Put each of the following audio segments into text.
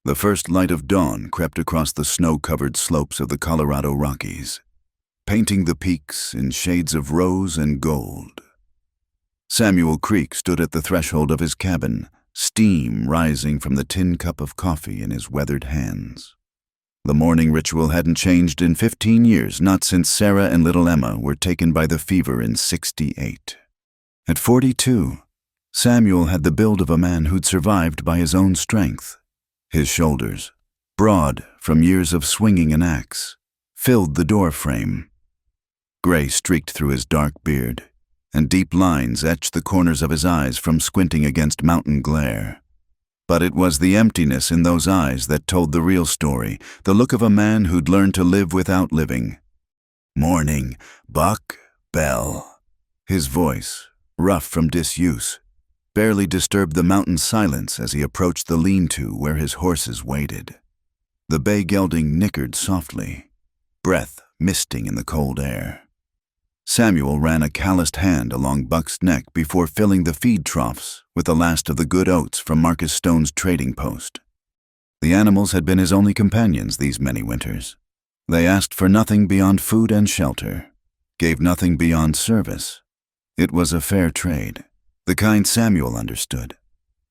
The first light of dawn crept across the snow-covered slopes of the Colorado Rockies, painting the peaks in shades of rose and gold. Samuel Creek stood at the threshold of his cabin, steam rising from the tin cup of coffee in his weathered hands. The morning ritual hadn't changed in 15 years, not since Sarah and little Emma were taken by the fever in '68. At 42, Samuel had the build of a man who'd survived by his own strength. His shoulders, broad from years of swinging an axe, filled the door frame. Gray streaked through his dark beard, and deep lines etched the corners of his eyes from squinting against mountain glare. But it was the emptiness in those eyes that told the real story, the look of a man who'd learned to live without living. "Morning, Buck, Bell." His voice, rough from disuse, barely disturbed the mountain silence as he approached the lean-to where his horses waited. The bay gelding nickered softly, breath misting in the cold air. Samuel ran a calloused hand along Buck's neck before filling the feed troughs with the last of the good oats from Marcus Stone's trading post. The animals had been his only companions these many winters. They asked for nothing beyond food and shelter, gave nothing beyond service. It was a fair trade, the kind Samuel understood.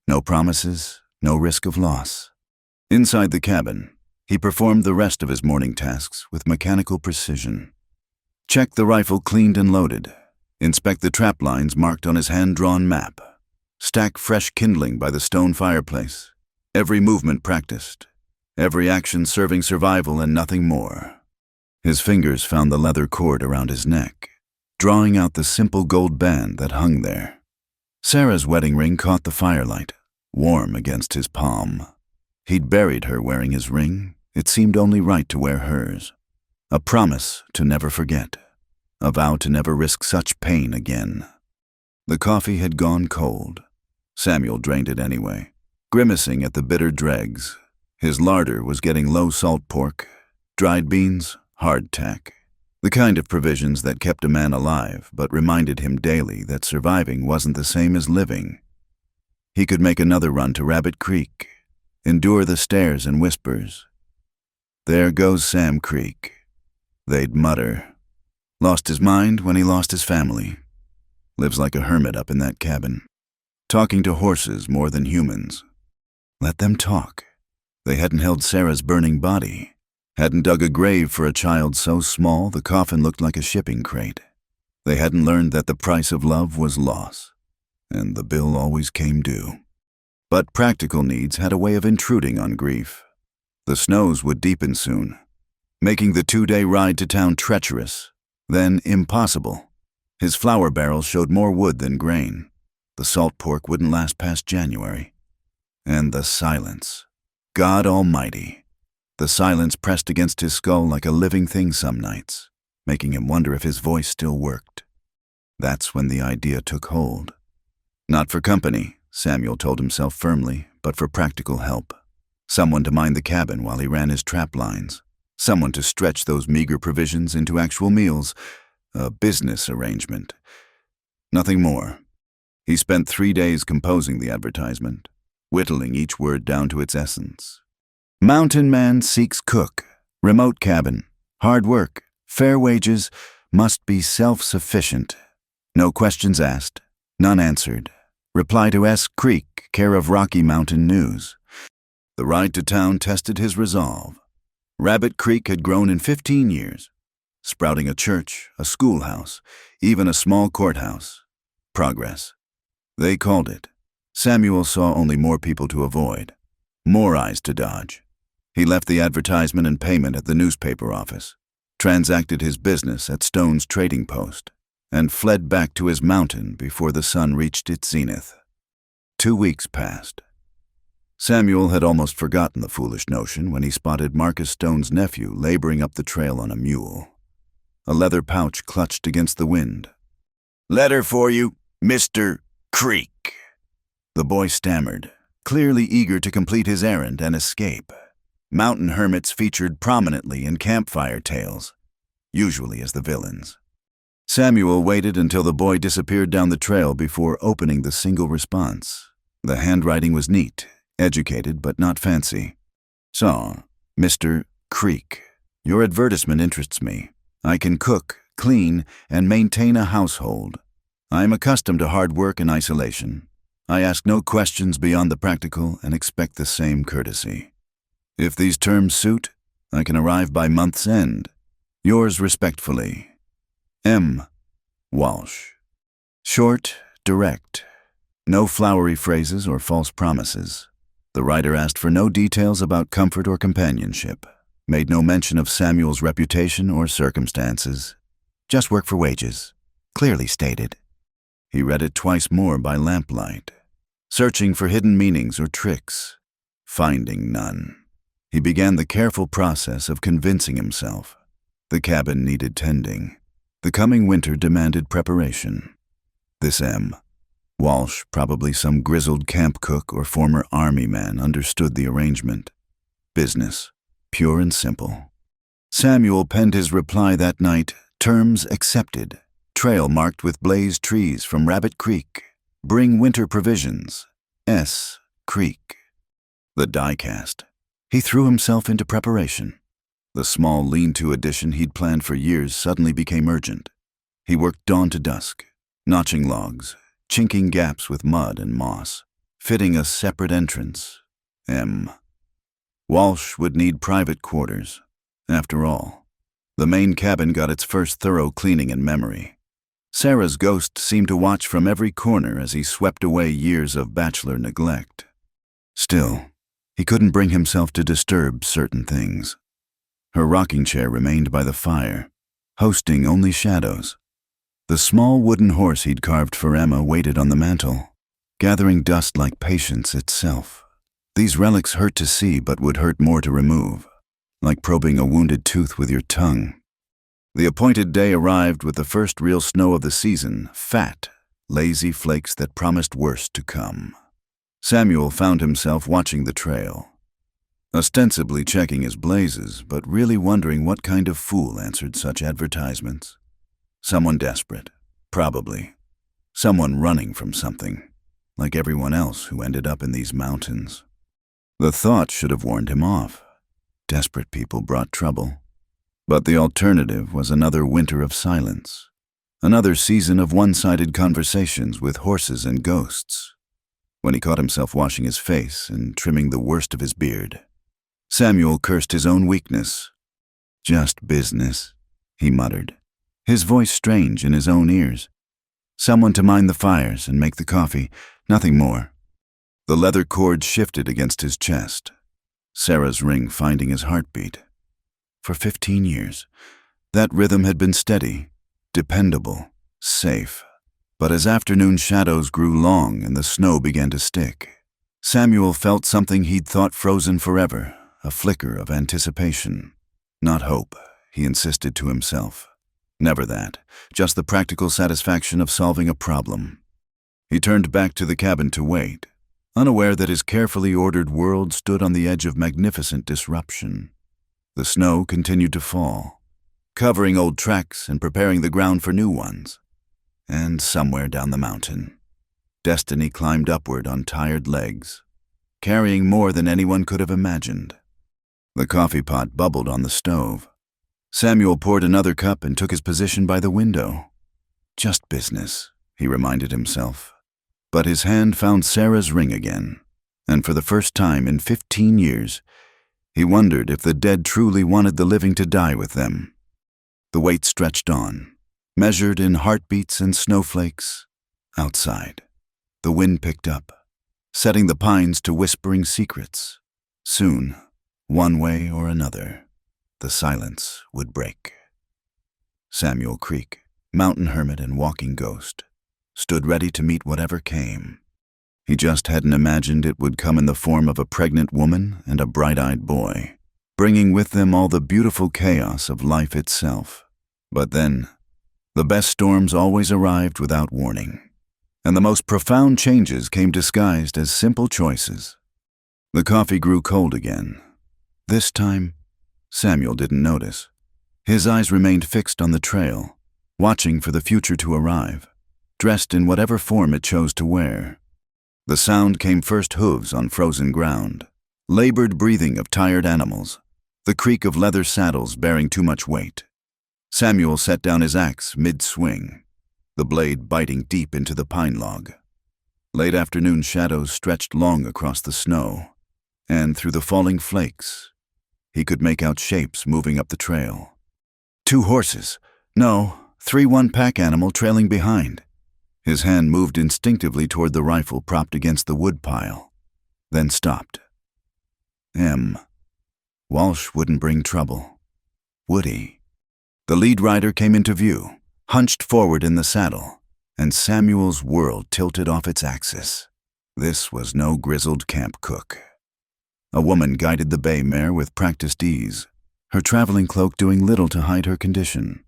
No promises, no risk of loss. Inside the cabin, he performed the rest of his morning tasks with mechanical precision. Check the rifle cleaned and loaded, inspect the trap lines marked on his hand-drawn map, stack fresh kindling by the stone fireplace, every movement practiced, every action serving survival and nothing more. His fingers found the leather cord around his neck, drawing out the simple gold band that hung there. Sarah's wedding ring caught the firelight, warm against his palm. He'd buried her wearing his ring. It seemed only right to wear hers. A promise to never forget, a vow to never risk such pain again. The coffee had gone cold. Samuel drained it anyway, grimacing at the bitter dregs. His larder was getting low-salt pork, dried beans, hardtack, the kind of provisions that kept a man alive but reminded him daily that surviving wasn't the same as living. He could make another run to Rabbit Creek, endure the stares and whispers. "There goes Sam Creek," they'd mutter. "Lost his mind when he lost his family. Lives like a hermit up in that cabin. Talking to horses more than humans." Let them talk. They hadn't held Sarah's burning body, hadn't dug a grave for a child so small the coffin looked like a shipping crate. They hadn't learned that the price of love was loss, and the bill always came due. But practical needs had a way of intruding on grief. The snows would deepen soon, making the 2-day ride to town treacherous, then impossible. His flour barrel showed more wood than grain. The salt pork wouldn't last past January. And the silence. God Almighty. The silence pressed against his skull like a living thing some nights, making him wonder if his voice still worked. That's when the idea took hold. Not for company, Samuel told himself firmly, but for practical help. Someone to mind the cabin while he ran his trap lines. Someone to stretch those meager provisions into actual meals. A business arrangement. Nothing more. He spent 3 days composing the advertisement, whittling each word down to its essence. Mountain man seeks cook. Remote cabin. Hard work. Fair wages. Must be self-sufficient. No questions asked. None answered. Reply to S. Creek, care of Rocky Mountain News. The ride to town tested his resolve. Rabbit Creek had grown in 15 years, sprouting a church, a schoolhouse, even a small courthouse. Progress. They called it. Samuel saw only more people to avoid, more eyes to dodge. He left the advertisement and payment at the newspaper office, transacted his business at Stone's trading post, and fled back to his mountain before the sun reached its zenith. 2 weeks passed. Samuel had almost forgotten the foolish notion when he spotted Marcus Stone's nephew laboring up the trail on a mule, a leather pouch clutched against the wind. "Letter for you, Mr. Creek," the boy stammered, clearly eager to complete his errand and escape. Mountain hermits featured prominently in campfire tales, usually as the villains. Samuel waited until the boy disappeared down the trail before opening the single response. The handwriting was neat, educated but not fancy. So, Mr. Creek, your advertisement interests me. I can cook, clean, and maintain a household. I am accustomed to hard work and isolation. I ask no questions beyond the practical and expect the same courtesy. If these terms suit, I can arrive by month's end. Yours respectfully, M. Walsh. Short, direct. No flowery phrases or false promises. The writer asked for no details about comfort or companionship, made no mention of Samuel's reputation or circumstances. Just work for wages, clearly stated. He read it twice more by lamplight, searching for hidden meanings or tricks, finding none. He began the careful process of convincing himself. The cabin needed tending. The coming winter demanded preparation. This M. Walsh, probably some grizzled camp cook or former army man, understood the arrangement. Business, pure and simple. Samuel penned his reply that night, terms accepted. Trail marked with blazed trees from Rabbit Creek. Bring winter provisions. S. Creek. The die-cast. He threw himself into preparation. The small lean-to addition he'd planned for years suddenly became urgent. He worked dawn to dusk, notching logs, chinking gaps with mud and moss, fitting a separate entrance. M. Walsh would need private quarters. After all, the main cabin got its first thorough cleaning in memory. Sarah's ghost seemed to watch from every corner as he swept away years of bachelor neglect. Still, he couldn't bring himself to disturb certain things. Her rocking chair remained by the fire, hosting only shadows. The small wooden horse he'd carved for Emma waited on the mantel, gathering dust like patience itself. These relics hurt to see but would hurt more to remove, like probing a wounded tooth with your tongue. The appointed day arrived with the first real snow of the season, fat, lazy flakes that promised worse to come. Samuel found himself watching the trail, ostensibly checking his blazes, but really wondering what kind of fool answered such advertisements. Someone desperate, probably. Someone running from something, like everyone else who ended up in these mountains. The thought should have warned him off. Desperate people brought trouble. But the alternative was another winter of silence, another season of one-sided conversations with horses and ghosts. When he caught himself washing his face and trimming the worst of his beard, Samuel cursed his own weakness. Just business, he muttered, his voice strange in his own ears. Someone to mind the fires and make the coffee, nothing more. The leather cord shifted against his chest, Sarah's ring finding his heartbeat. For 15 years, that rhythm had been steady, dependable, safe. But as afternoon shadows grew long and the snow began to stick, Samuel felt something he'd thought frozen forever, a flicker of anticipation. Not hope, he insisted to himself. Never that, just the practical satisfaction of solving a problem. He turned back to the cabin to wait, unaware that his carefully ordered world stood on the edge of magnificent disruption. The snow continued to fall, covering old tracks and preparing the ground for new ones. And somewhere down the mountain, destiny climbed upward on tired legs, carrying more than anyone could have imagined. The coffee pot bubbled on the stove. Samuel poured another cup and took his position by the window. Just business, he reminded himself. But his hand found Sarah's ring again, and for the first time in 15 years, he wondered if the dead truly wanted the living to die with them. The wait stretched on, measured in heartbeats and snowflakes. Outside, the wind picked up, setting the pines to whispering secrets. Soon, one way or another, the silence would break. Samuel Creek, mountain hermit and walking ghost, stood ready to meet whatever came. He just hadn't imagined it would come in the form of a pregnant woman and a bright-eyed boy, bringing with them all the beautiful chaos of life itself. But then, the best storms always arrived without warning, and the most profound changes came disguised as simple choices. The coffee grew cold again. This time, Samuel didn't notice. His eyes remained fixed on the trail, watching for the future to arrive, dressed in whatever form it chose to wear. The sound came first hooves on frozen ground, labored breathing of tired animals, the creak of leather saddles bearing too much weight. Samuel set down his axe mid-swing, the blade biting deep into the pine log. Late afternoon shadows stretched long across the snow, and through the falling flakes, he could make out shapes moving up the trail. 2 horses. No, 3 one-pack animal trailing behind. His hand moved instinctively toward the rifle propped against the wood pile, then stopped. Walsh wouldn't bring trouble, would he? The lead rider came into view, hunched forward in the saddle, and Samuel's world tilted off its axis. This was no grizzled camp cook. A woman guided the bay mare with practiced ease, her traveling cloak doing little to hide her condition.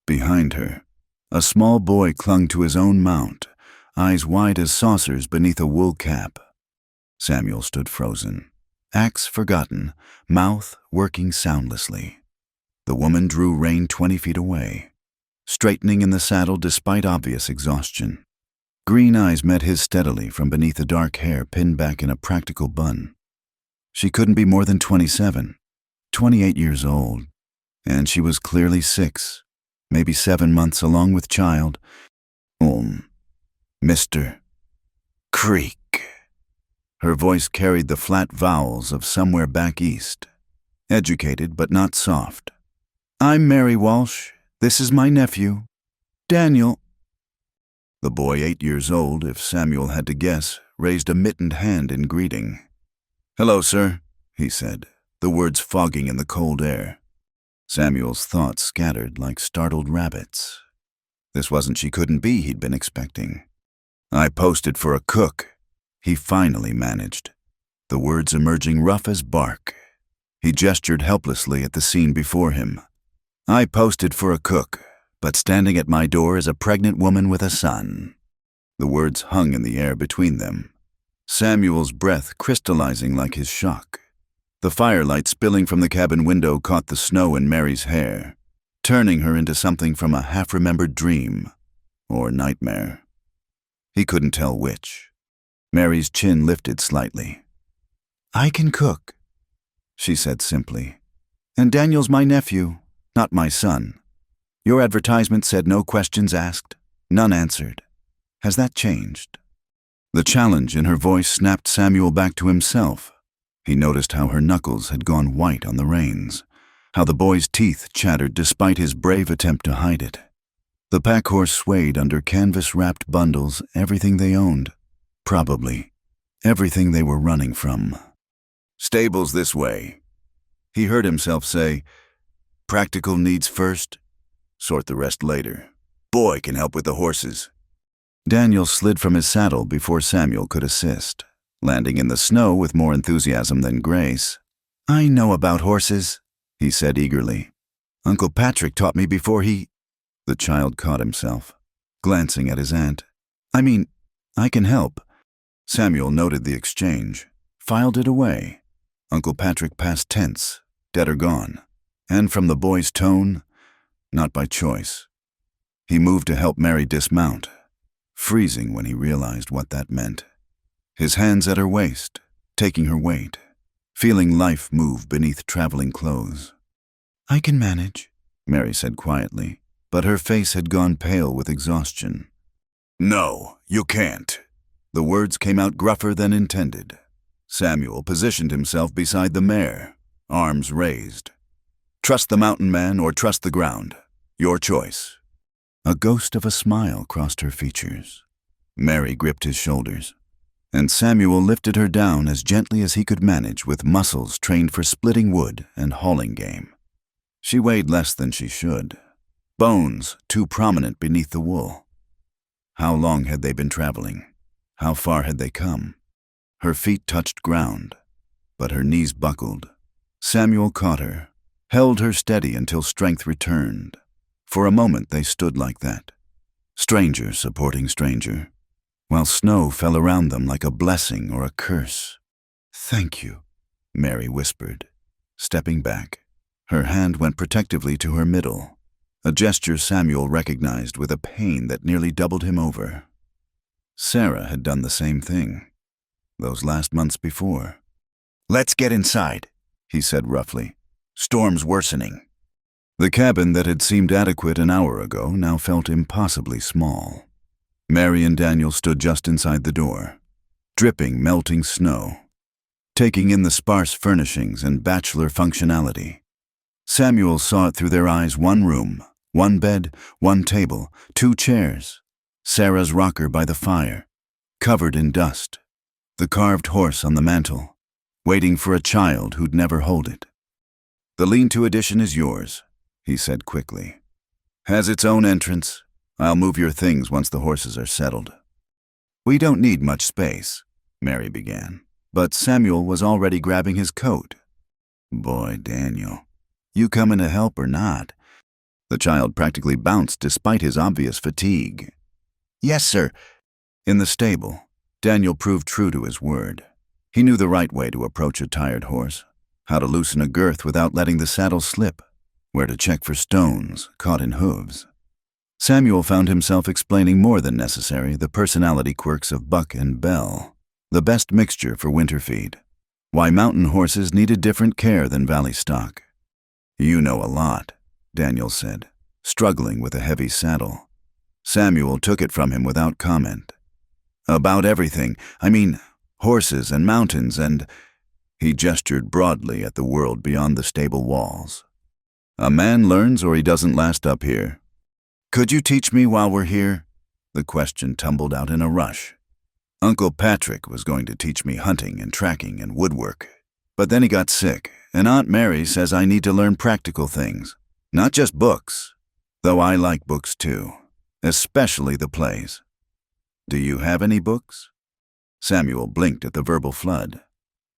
Behind her, a small boy clung to his own mount, eyes wide as saucers beneath a wool cap. Samuel stood frozen, axe forgotten, mouth working soundlessly. The woman drew rein 20 feet away, straightening in the saddle despite obvious exhaustion. Green eyes met his steadily from beneath the dark hair pinned back in a practical bun. She couldn't be more than 27, 28 years old, and she was clearly 6, maybe 7 months along with child. Mr. Creek. Her voice carried the flat vowels of somewhere back east, educated but not soft. I'm Mary Walsh. This is my nephew, Daniel. The boy, 8 years old, if Samuel had to guess, raised a mittened hand in greeting. Hello, sir, he said, the words fogging in the cold air. Samuel's thoughts scattered like startled rabbits. This wasn't she couldn't be he'd been expecting. I posted for a cook, he finally managed, the words emerging rough as bark. He gestured helplessly at the scene before him. I posted for a cook, but standing at my door is a pregnant woman with a son. The words hung in the air between them, Samuel's breath crystallizing like his shock. The firelight spilling from the cabin window caught the snow in Mary's hair, turning her into something from a half-remembered dream or nightmare. He couldn't tell which. Mary's chin lifted slightly. I can cook, she said simply. And Daniel's my nephew, not my son. Your advertisement said no questions asked, none answered. Has that changed? The challenge in her voice snapped Samuel back to himself. He noticed how her knuckles had gone white on the reins, how the boy's teeth chattered despite his brave attempt to hide it. The pack horse swayed under canvas-wrapped bundles, everything they owned. Probably everything they were running from. Stables this way. He heard himself say, practical needs first, sort the rest later. Boy can help with the horses. Daniel slid from his saddle before Samuel could assist, landing in the snow with more enthusiasm than grace. I know about horses, he said eagerly. Uncle Patrick taught me before he... The child caught himself, glancing at his aunt. I can help. Samuel noted the exchange, filed it away. Uncle Patrick past tense, dead or gone. And from the boy's tone, not by choice. He moved to help Mary dismount, freezing when he realized what that meant. His hands at her waist, taking her weight, feeling life move beneath traveling clothes. I can manage, Mary said quietly, but her face had gone pale with exhaustion. No, you can't. The words came out gruffer than intended. Samuel positioned himself beside the mare, arms raised. Trust the mountain man or trust the ground. Your choice. A ghost of a smile crossed her features. Mary gripped his shoulders, and Samuel lifted her down as gently as he could manage with muscles trained for splitting wood and hauling game. She weighed less than she should, bones too prominent beneath the wool. How long had they been traveling? How far had they come? Her feet touched ground, but her knees buckled. Samuel caught her, held her steady until strength returned. For a moment they stood like that, stranger supporting stranger, while snow fell around them like a blessing or a curse. Thank you, Mary whispered, stepping back. Her hand went protectively to her middle, a gesture Samuel recognized with a pain that nearly doubled him over. Sarah had done the same thing, those last months before. "Let's get inside," he said roughly. "Storm's worsening." The cabin that had seemed adequate an hour ago now felt impossibly small. Mary and Daniel stood just inside the door, dripping melting snow, taking in the sparse furnishings and bachelor functionality. Samuel saw it through their eyes: one room, one bed, one table, two chairs, Sarah's rocker by the fire, covered in dust, the carved horse on the mantel, waiting for a child who'd never hold it. "The lean-to addition is yours," he said quickly. "Has its own entrance. I'll move your things once the horses are settled." "We don't need much space," Mary began, but Samuel was already grabbing his coat. "Boy, Daniel, you coming to help or not?" The child practically bounced despite his obvious fatigue. "Yes, sir." In the stable, Daniel proved true to his word. He knew the right way to approach a tired horse, how to loosen a girth without letting the saddle slip, where to check for stones caught in hooves. Samuel found himself explaining more than necessary the personality quirks of Buck and Belle, the best mixture for winter feed, why mountain horses needed different care than valley stock. "You know a lot," Daniel said, struggling with a heavy saddle. Samuel took it from him without comment. "About everything. I mean, horses and mountains and—" He gestured broadly at the world beyond the stable walls. "A man learns or he doesn't last up here." "Could you teach me while we're here?" The question tumbled out in a rush. "Uncle Patrick was going to teach me hunting and tracking and woodwork, but then he got sick, and Aunt Mary says I need to learn practical things, not just books, though I like books too, especially the plays." "Do you have any books?" Samuel blinked at the verbal flood.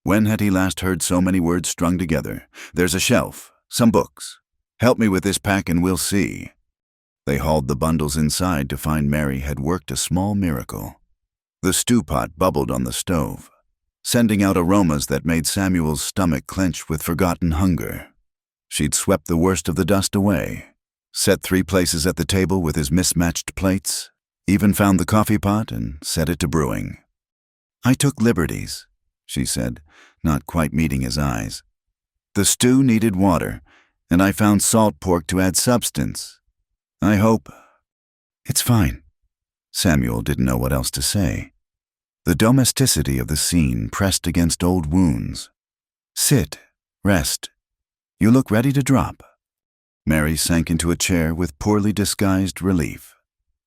When had he last heard so many words strung together? "There's a shelf, some books. Help me with this pack and we'll see." They hauled the bundles inside to find Mary had worked a small miracle. The stew pot bubbled on the stove, sending out aromas that made Samuel's stomach clench with forgotten hunger. She'd swept the worst of the dust away, set 3 places at the table with his mismatched plates, even found the coffee pot and set it to brewing. "I took liberties," she said, not quite meeting his eyes. "The stew needed water, and I found salt pork to add substance. I hope—" "It's fine." Samuel didn't know what else to say. The domesticity of the scene pressed against old wounds. "Sit, rest. You look ready to drop." Mary sank into a chair with poorly disguised relief.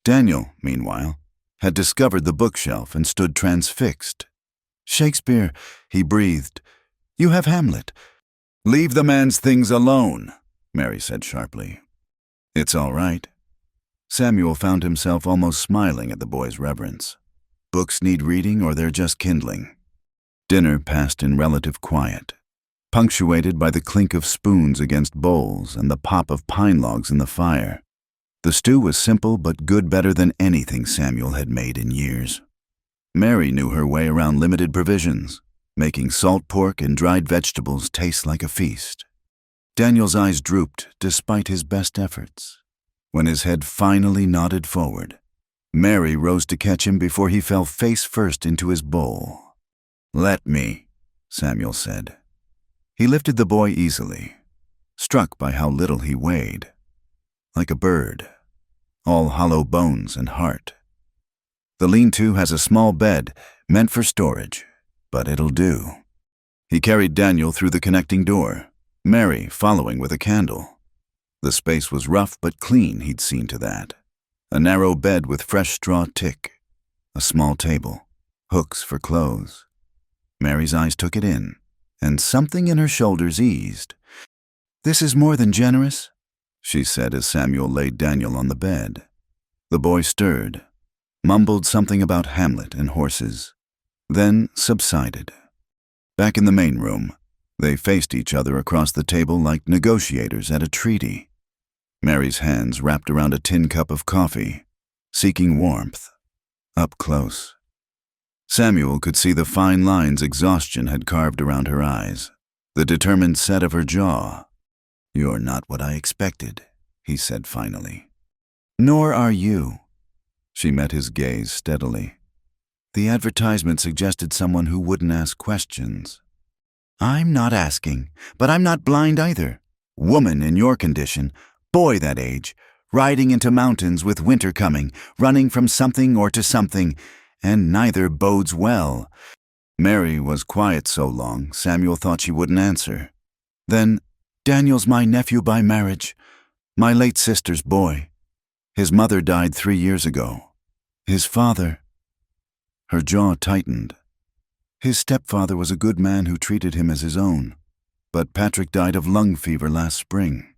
Daniel, meanwhile, had discovered the bookshelf and stood transfixed. "Shakespeare," he breathed. "You have Hamlet." "Leave the man's things alone," Mary said sharply. "It's all right." Samuel found himself almost smiling at the boy's reverence. Books need reading or they're just kindling. Dinner passed in relative quiet, punctuated by the clink of spoons against bowls and the pop of pine logs in the fire. The stew was simple but good, better than anything Samuel had made in years. Mary knew her way around limited provisions, making salt pork and dried vegetables taste like a feast. Daniel's eyes drooped despite his best efforts. When his head finally nodded forward, Mary rose to catch him before he fell face first into his bowl. "Let me," Samuel said. He lifted the boy easily, struck by how little he weighed. Like a bird, all hollow bones and heart. "The lean-to has a small bed meant for storage, but it'll do." He carried Daniel through the connecting door, Mary following with a candle. The space was rough but clean, he'd seen to that. A narrow bed with fresh straw tick, a small table, hooks for clothes. Mary's eyes took it in, and something in her shoulders eased. "This is more than generous," she said as Samuel laid Daniel on the bed. The boy stirred, mumbled something about Hamlet and horses, then subsided. Back in the main room, they faced each other across the table like negotiators at a treaty. Mary's hands wrapped around a tin cup of coffee, seeking warmth, up close. Samuel could see the fine lines exhaustion had carved around her eyes, the determined set of her jaw. "You're not what I expected," he said finally. "Nor are you." She met his gaze steadily. "The advertisement suggested someone who wouldn't ask questions." I'm not asking, but I'm not blind either. Woman in your condition, boy that age, riding into mountains with winter coming, running from something or to something, and neither bodes well. Mary was quiet so long, Samuel thought she wouldn't answer. Then, Daniel's my nephew by marriage, my late sister's boy. His mother died 3 years ago. His father... Her jaw tightened. His stepfather was a good man who treated him as his own, but Patrick died of lung fever last spring.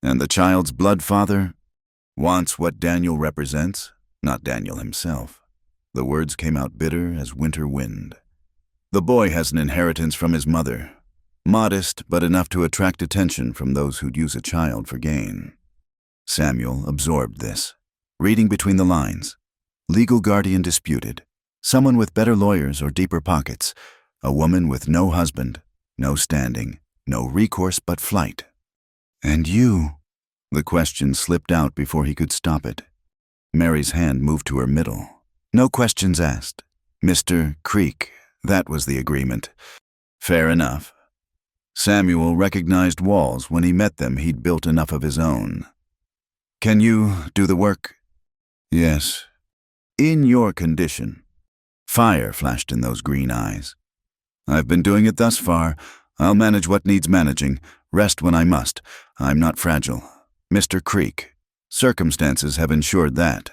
And the child's blood father wants what Daniel represents, not Daniel himself. The words came out bitter as winter wind. The boy has an inheritance from his mother, modest but enough to attract attention from those who'd use a child for gain. Samuel absorbed this, reading between the lines. Legal guardian disputed. Someone with better lawyers or deeper pockets. A woman with no husband, no standing, no recourse but flight. And you? The question slipped out before he could stop it. Mary's hand moved to her middle. No questions asked. Mr. Creek, that was the agreement. Fair enough. Samuel recognized walls. When he met them, he'd built enough of his own. Can you do the work? Yes. In your condition. Fire flashed in those green eyes. I've been doing it thus far. I'll manage what needs managing, rest when I must. I'm not fragile. Mr. Creek, circumstances have ensured that.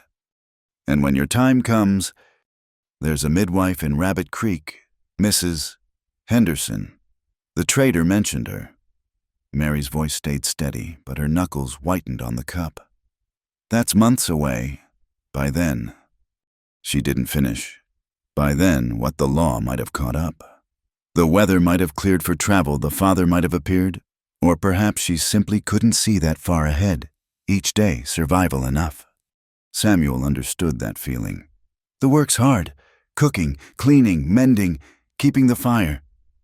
And when your time comes, there's a midwife in Rabbit Creek, Mrs. Henderson. The trader mentioned her. Mary's voice stayed steady, but her knuckles whitened on the cup. That's months away. By then. She didn't finish. By then, what the law might have caught up. The weather might have cleared for travel, the father might have appeared, or perhaps she simply couldn't see that far ahead. Each day, survival enough. Samuel understood that feeling. The work's hard. Cooking, cleaning, mending, keeping the fire,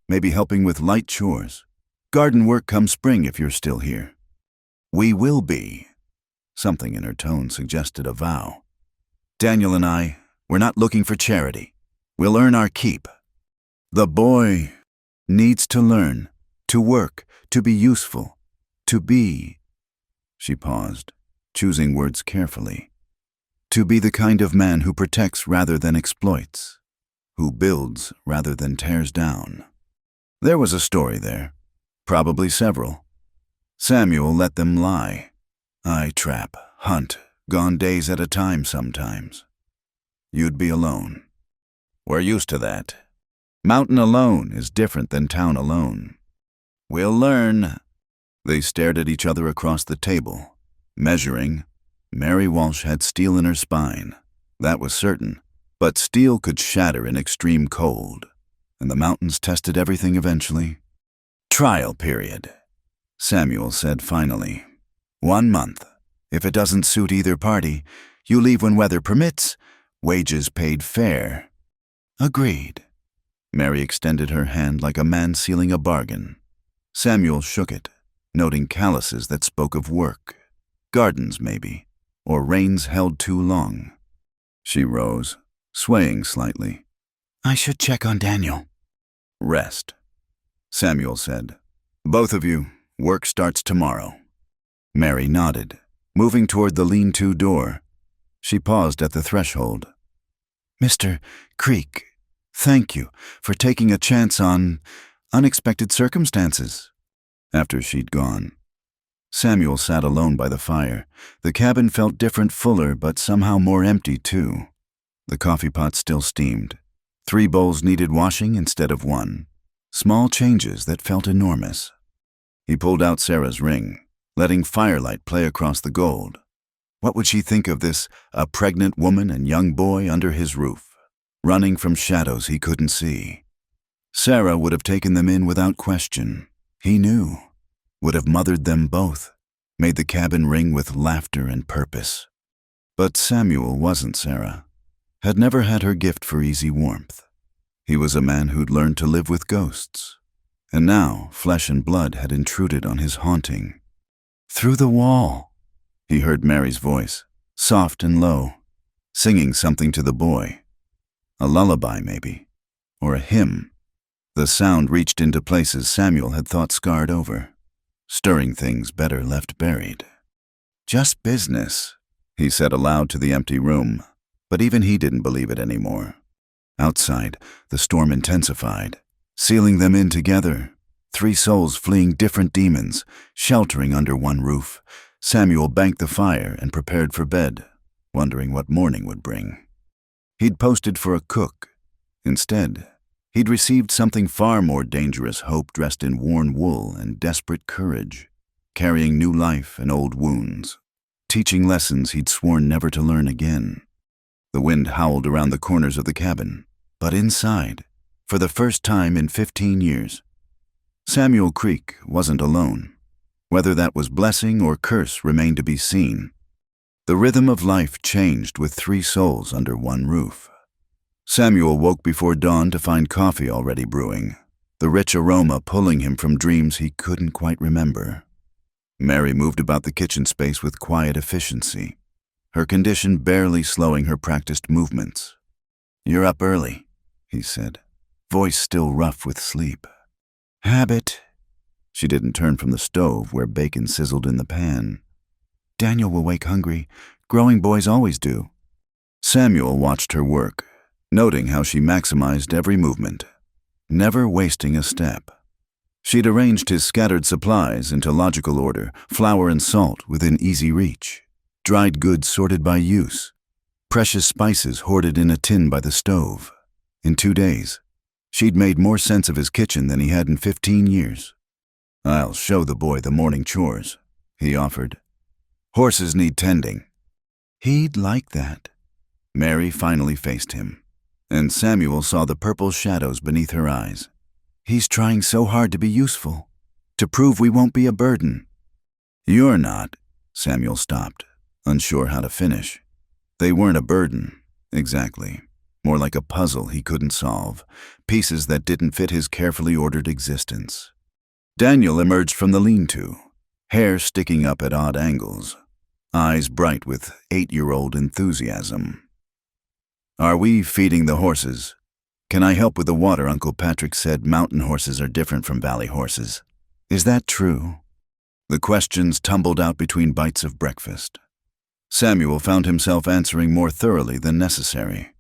maybe helping with light chores. Garden work come spring if you're still here. We will be. Something in her tone suggested a vow. Daniel and I, we're not looking for charity. We'll earn our keep. The boy needs to learn, to work, to be useful, to be... She paused, choosing words carefully. To be the kind of man who protects rather than exploits, who builds rather than tears down. There was a story there, probably several. Samuel let them lie. I trap, hunt, gone days at a time sometimes. You'd be alone. We're used to that. Mountain alone is different than town alone. We'll learn. They stared at each other across the table, measuring. Mary Walsh had steel in her spine. That was certain. But steel could shatter in extreme cold. And the mountains tested everything eventually. Trial period, Samuel said finally. 1 month. If it doesn't suit either party, you leave when weather permits. Wages paid fair. Agreed. Mary extended her hand like a man sealing a bargain. Samuel shook it, noting calluses that spoke of work. Gardens, maybe, or reins held too long. She rose, swaying slightly. I should check on Daniel. Rest, Samuel said. Both of you, work starts tomorrow. Mary nodded, moving toward the lean-to door. She paused at the threshold. Mr. Creek, thank you for taking a chance on unexpected circumstances. After she'd gone, Samuel sat alone by the fire. The cabin felt different, fuller, but somehow more empty, too. The coffee pot still steamed. 3 bowls needed washing instead of 1. Small changes that felt enormous. He pulled out Sarah's ring, letting firelight play across the gold. What would she think of this, a pregnant woman and young boy under his roof, running from shadows he couldn't see? Sarah would have taken them in without question. He knew. Would have mothered them both, made the cabin ring with laughter and purpose. But Samuel wasn't Sarah, had never had her gift for easy warmth. He was a man who'd learned to live with ghosts, and now flesh and blood had intruded on his haunting. Through the wall, he heard Mary's voice, soft and low, singing something to the boy. A lullaby, maybe, or a hymn. The sound reached into places Samuel had thought scarred over, stirring things better left buried. "Just business," he said aloud to the empty room, but even he didn't believe it anymore. Outside, the storm intensified, sealing them in together. 3 souls fleeing different demons, sheltering under one roof. Samuel banked the fire and prepared for bed, wondering what morning would bring. He'd posted for a cook. Instead, he'd received something far more dangerous, hope dressed in worn wool and desperate courage, carrying new life and old wounds, teaching lessons he'd sworn never to learn again. The wind howled around the corners of the cabin, but inside, for the first time in 15 years, Samuel Creek wasn't alone. Whether that was blessing or curse remained to be seen. The rhythm of life changed with 3 souls under one roof. Samuel woke before dawn to find coffee already brewing, the rich aroma pulling him from dreams he couldn't quite remember. Mary moved about the kitchen space with quiet efficiency, her condition barely slowing her practiced movements. "You're up early," he said, voice still rough with sleep. "Habit." She didn't turn from the stove where bacon sizzled in the pan. "Daniel will wake hungry. Growing boys always do." Samuel watched her work, noting how she maximized every movement, never wasting a step. She'd arranged his scattered supplies into logical order, flour and salt within easy reach, dried goods sorted by use, precious spices hoarded in a tin by the stove. In 2 days, she'd made more sense of his kitchen than he had in 15 years. "I'll show the boy the morning chores," he offered. "Horses need tending." "He'd like that." Mary finally faced him, and Samuel saw the purple shadows beneath her eyes. "He's trying so hard to be useful, to prove we won't be a burden." "You're not." Samuel stopped, unsure how to finish. They weren't a burden, exactly. More like a puzzle he couldn't solve, pieces that didn't fit his carefully ordered existence. Daniel emerged from the lean-to, hair sticking up at odd angles, eyes bright with 8-year-old enthusiasm. "Are we feeding the horses? Can I help with the water? Uncle Patrick said mountain horses are different from valley horses. Is that true?" The questions tumbled out between bites of breakfast. Samuel found himself answering more thoroughly than necessary,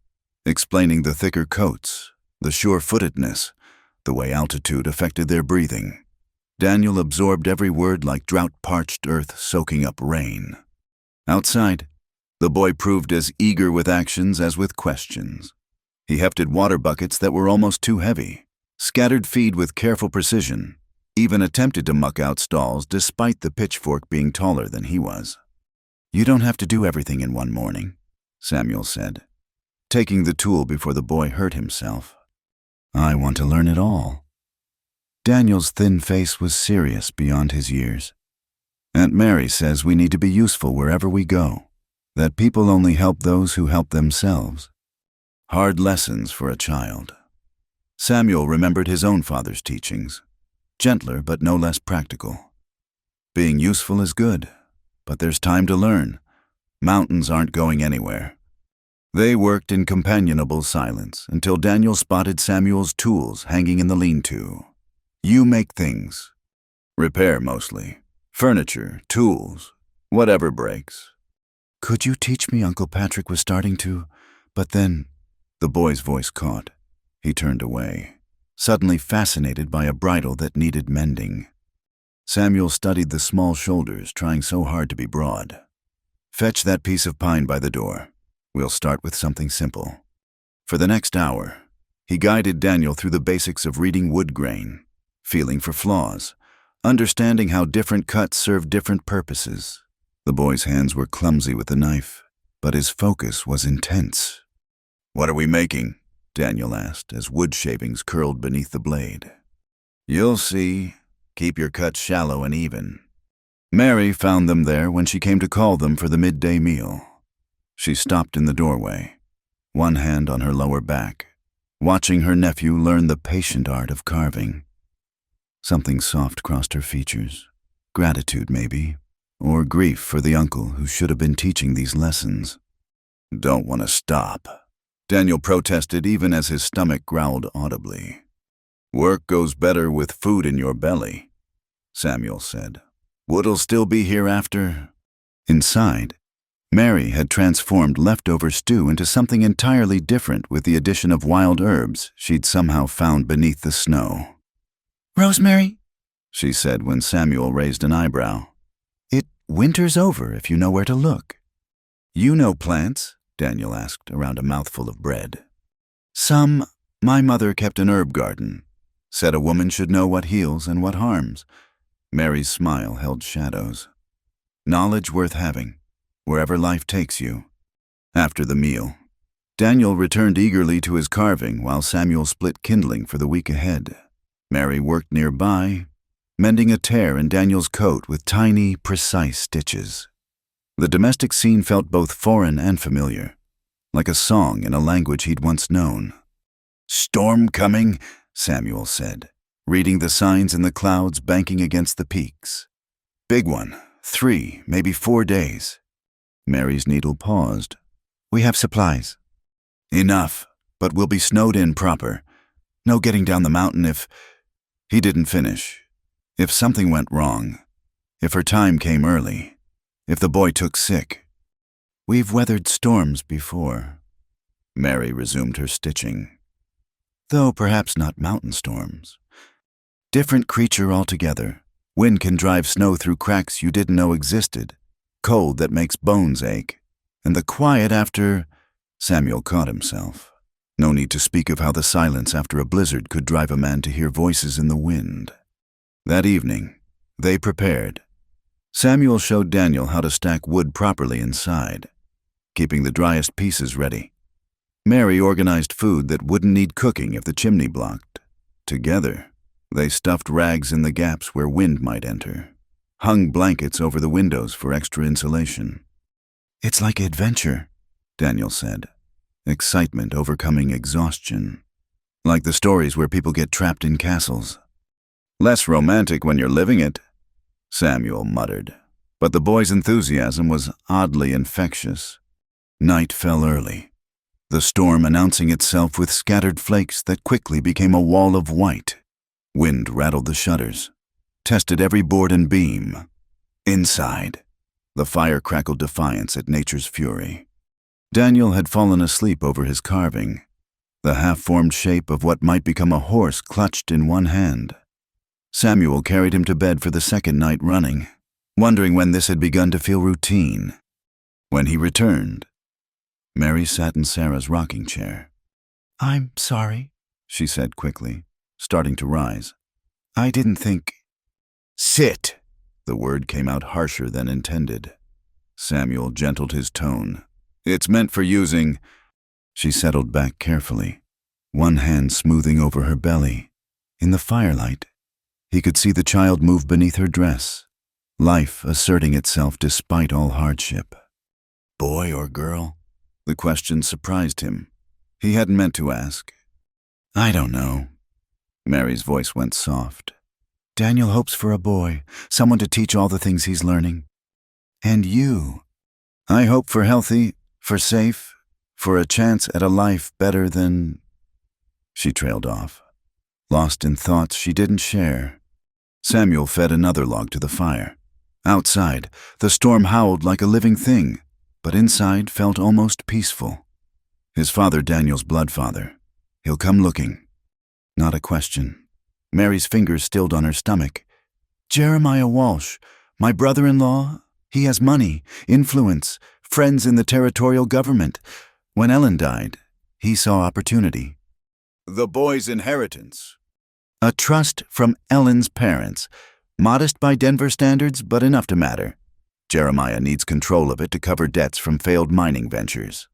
explaining the thicker coats, the sure-footedness, the way altitude affected their breathing. Daniel absorbed every word like drought-parched earth soaking up rain. Outside, the boy proved as eager with actions as with questions. He hefted water buckets that were almost too heavy, scattered feed with careful precision, even attempted to muck out stalls despite the pitchfork being taller than he was. "You don't have to do everything in one morning," Samuel said, taking the tool before the boy hurt himself. "I want to learn it all." Daniel's thin face was serious beyond his years. "Aunt Mary says we need to be useful wherever we go, that people only help those who help themselves." Hard lessons for a child. Samuel remembered his own father's teachings, gentler but no less practical. Being useful is good, but there's time to learn. Mountains aren't going anywhere. They worked in companionable silence until Daniel spotted Samuel's tools hanging in the lean-to. "You make things." "Repair mostly. Furniture, tools, whatever breaks." "Could you teach me?" Uncle Patrick was starting to, but then the boy's voice caught. He turned away, suddenly fascinated by a bridle that needed mending. Samuel studied the small shoulders, trying so hard to be broad. "Fetch that piece of pine by the door. We'll start with something simple." For the next hour, he guided Daniel through the basics of reading wood grain, feeling for flaws, understanding how different cuts serve different purposes. The boy's hands were clumsy with the knife, but his focus was intense. "What are we making?" Daniel asked as wood shavings curled beneath the blade. "You'll see. Keep your cuts shallow and even." Mary found them there when she came to call them for the midday meal. She stopped in the doorway, one hand on her lower back, watching her nephew learn the patient art of carving. Something soft crossed her features. Gratitude, maybe, or grief for the uncle who should have been teaching these lessons. "Don't want to stop," Daniel protested even as his stomach growled audibly. Work goes better with food in your belly, Samuel said. Wood'll still be here after. Inside, Mary had transformed leftover stew into something entirely different with the addition of wild herbs she'd somehow found beneath the snow. Rosemary, she said when Samuel raised an eyebrow. It winters over if you know where to look. You know plants? Daniel asked around a mouthful of bread. Some. My mother kept an herb garden. Said a woman should know what heals and what harms. Mary's smile held shadows. Knowledge worth having, wherever life takes you. After the meal, Daniel returned eagerly to his carving while Samuel split kindling for the week ahead. Mary worked nearby, mending a tear in Daniel's coat with tiny, precise stitches. The domestic scene felt both foreign and familiar, like a song in a language he'd once known. Storm coming, Samuel said, reading the signs in the clouds banking against the peaks. Big one, 3, maybe 4 days. Mary's needle paused. We have supplies. Enough, but we'll be snowed in proper. No getting down the mountain if... He didn't finish. If something went wrong. If her time came early. If the boy took sick. We've weathered storms before. Mary resumed her stitching. Though perhaps not mountain storms. Different creature altogether. Wind can drive snow through cracks you didn't know existed. Cold that makes bones ache. And the quiet after... Samuel caught himself. No need to speak of how the silence after a blizzard could drive a man to hear voices in the wind. That evening, they prepared. Samuel showed Daniel how to stack wood properly inside, keeping the driest pieces ready. Mary organized food that wouldn't need cooking if the chimney blocked. Together, they stuffed rags in the gaps where wind might enter, hung blankets over the windows for extra insulation. It's like adventure, Daniel said, excitement overcoming exhaustion. Like the stories where people get trapped in castles. Less romantic when you're living it, Samuel muttered, but the boy's enthusiasm was oddly infectious. Night fell early, the storm announcing itself with scattered flakes that quickly became a wall of white. Wind rattled the shutters, tested every board and beam. Inside, the fire crackled defiance at nature's fury. Daniel had fallen asleep over his carving, the half-formed shape of what might become a horse clutched in one hand. Samuel carried him to bed for the second night running, wondering when this had begun to feel routine. When he returned, Mary sat in Sarah's rocking chair. I'm sorry, she said quickly, starting to rise. I didn't think... Sit! The word came out harsher than intended. Samuel gentled his tone. It's meant for using... She settled back carefully, one hand smoothing over her belly. In the firelight, he could see the child move beneath her dress, life asserting itself despite all hardship. Boy or girl? The question surprised him. He hadn't meant to ask. I don't know. Mary's voice went soft. Daniel hopes for a boy, someone to teach all the things he's learning. And you? I hope for healthy, for safe, for a chance at a life better than... She trailed off, lost in thoughts she didn't share. Samuel fed another log to the fire. Outside, the storm howled like a living thing, but inside felt almost peaceful. His father, Daniel's blood father. He'll come looking. Not a question. Mary's fingers stilled on her stomach. Jeremiah Walsh, my brother-in-law, he has money, influence, friends in the territorial government. When Ellen died, he saw opportunity. The boy's inheritance. A trust from Ellen's parents. Modest by Denver standards, but enough to matter. Jeremiah needs control of it to cover debts from failed mining ventures.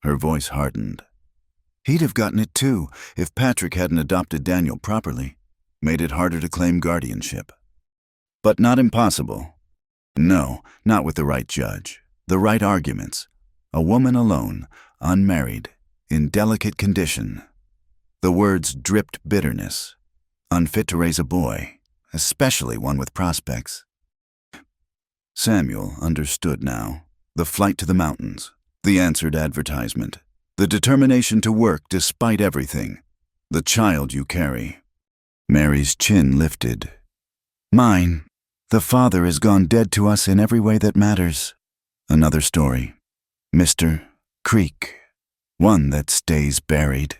Her voice hardened. He'd have gotten it too if Patrick hadn't adopted Daniel properly, made it harder to claim guardianship. But not impossible. No, not with the right judge, the right arguments. A woman alone, unmarried, in delicate condition. The words dripped bitterness. Unfit to raise a boy, especially one with prospects. Samuel understood now. The flight to the mountains, the answered advertisement, the determination to work despite everything, the child you carry. Mary's chin lifted. Mine. The father is gone dead to us in every way that matters. Another story. Mr. Creek. One that stays buried.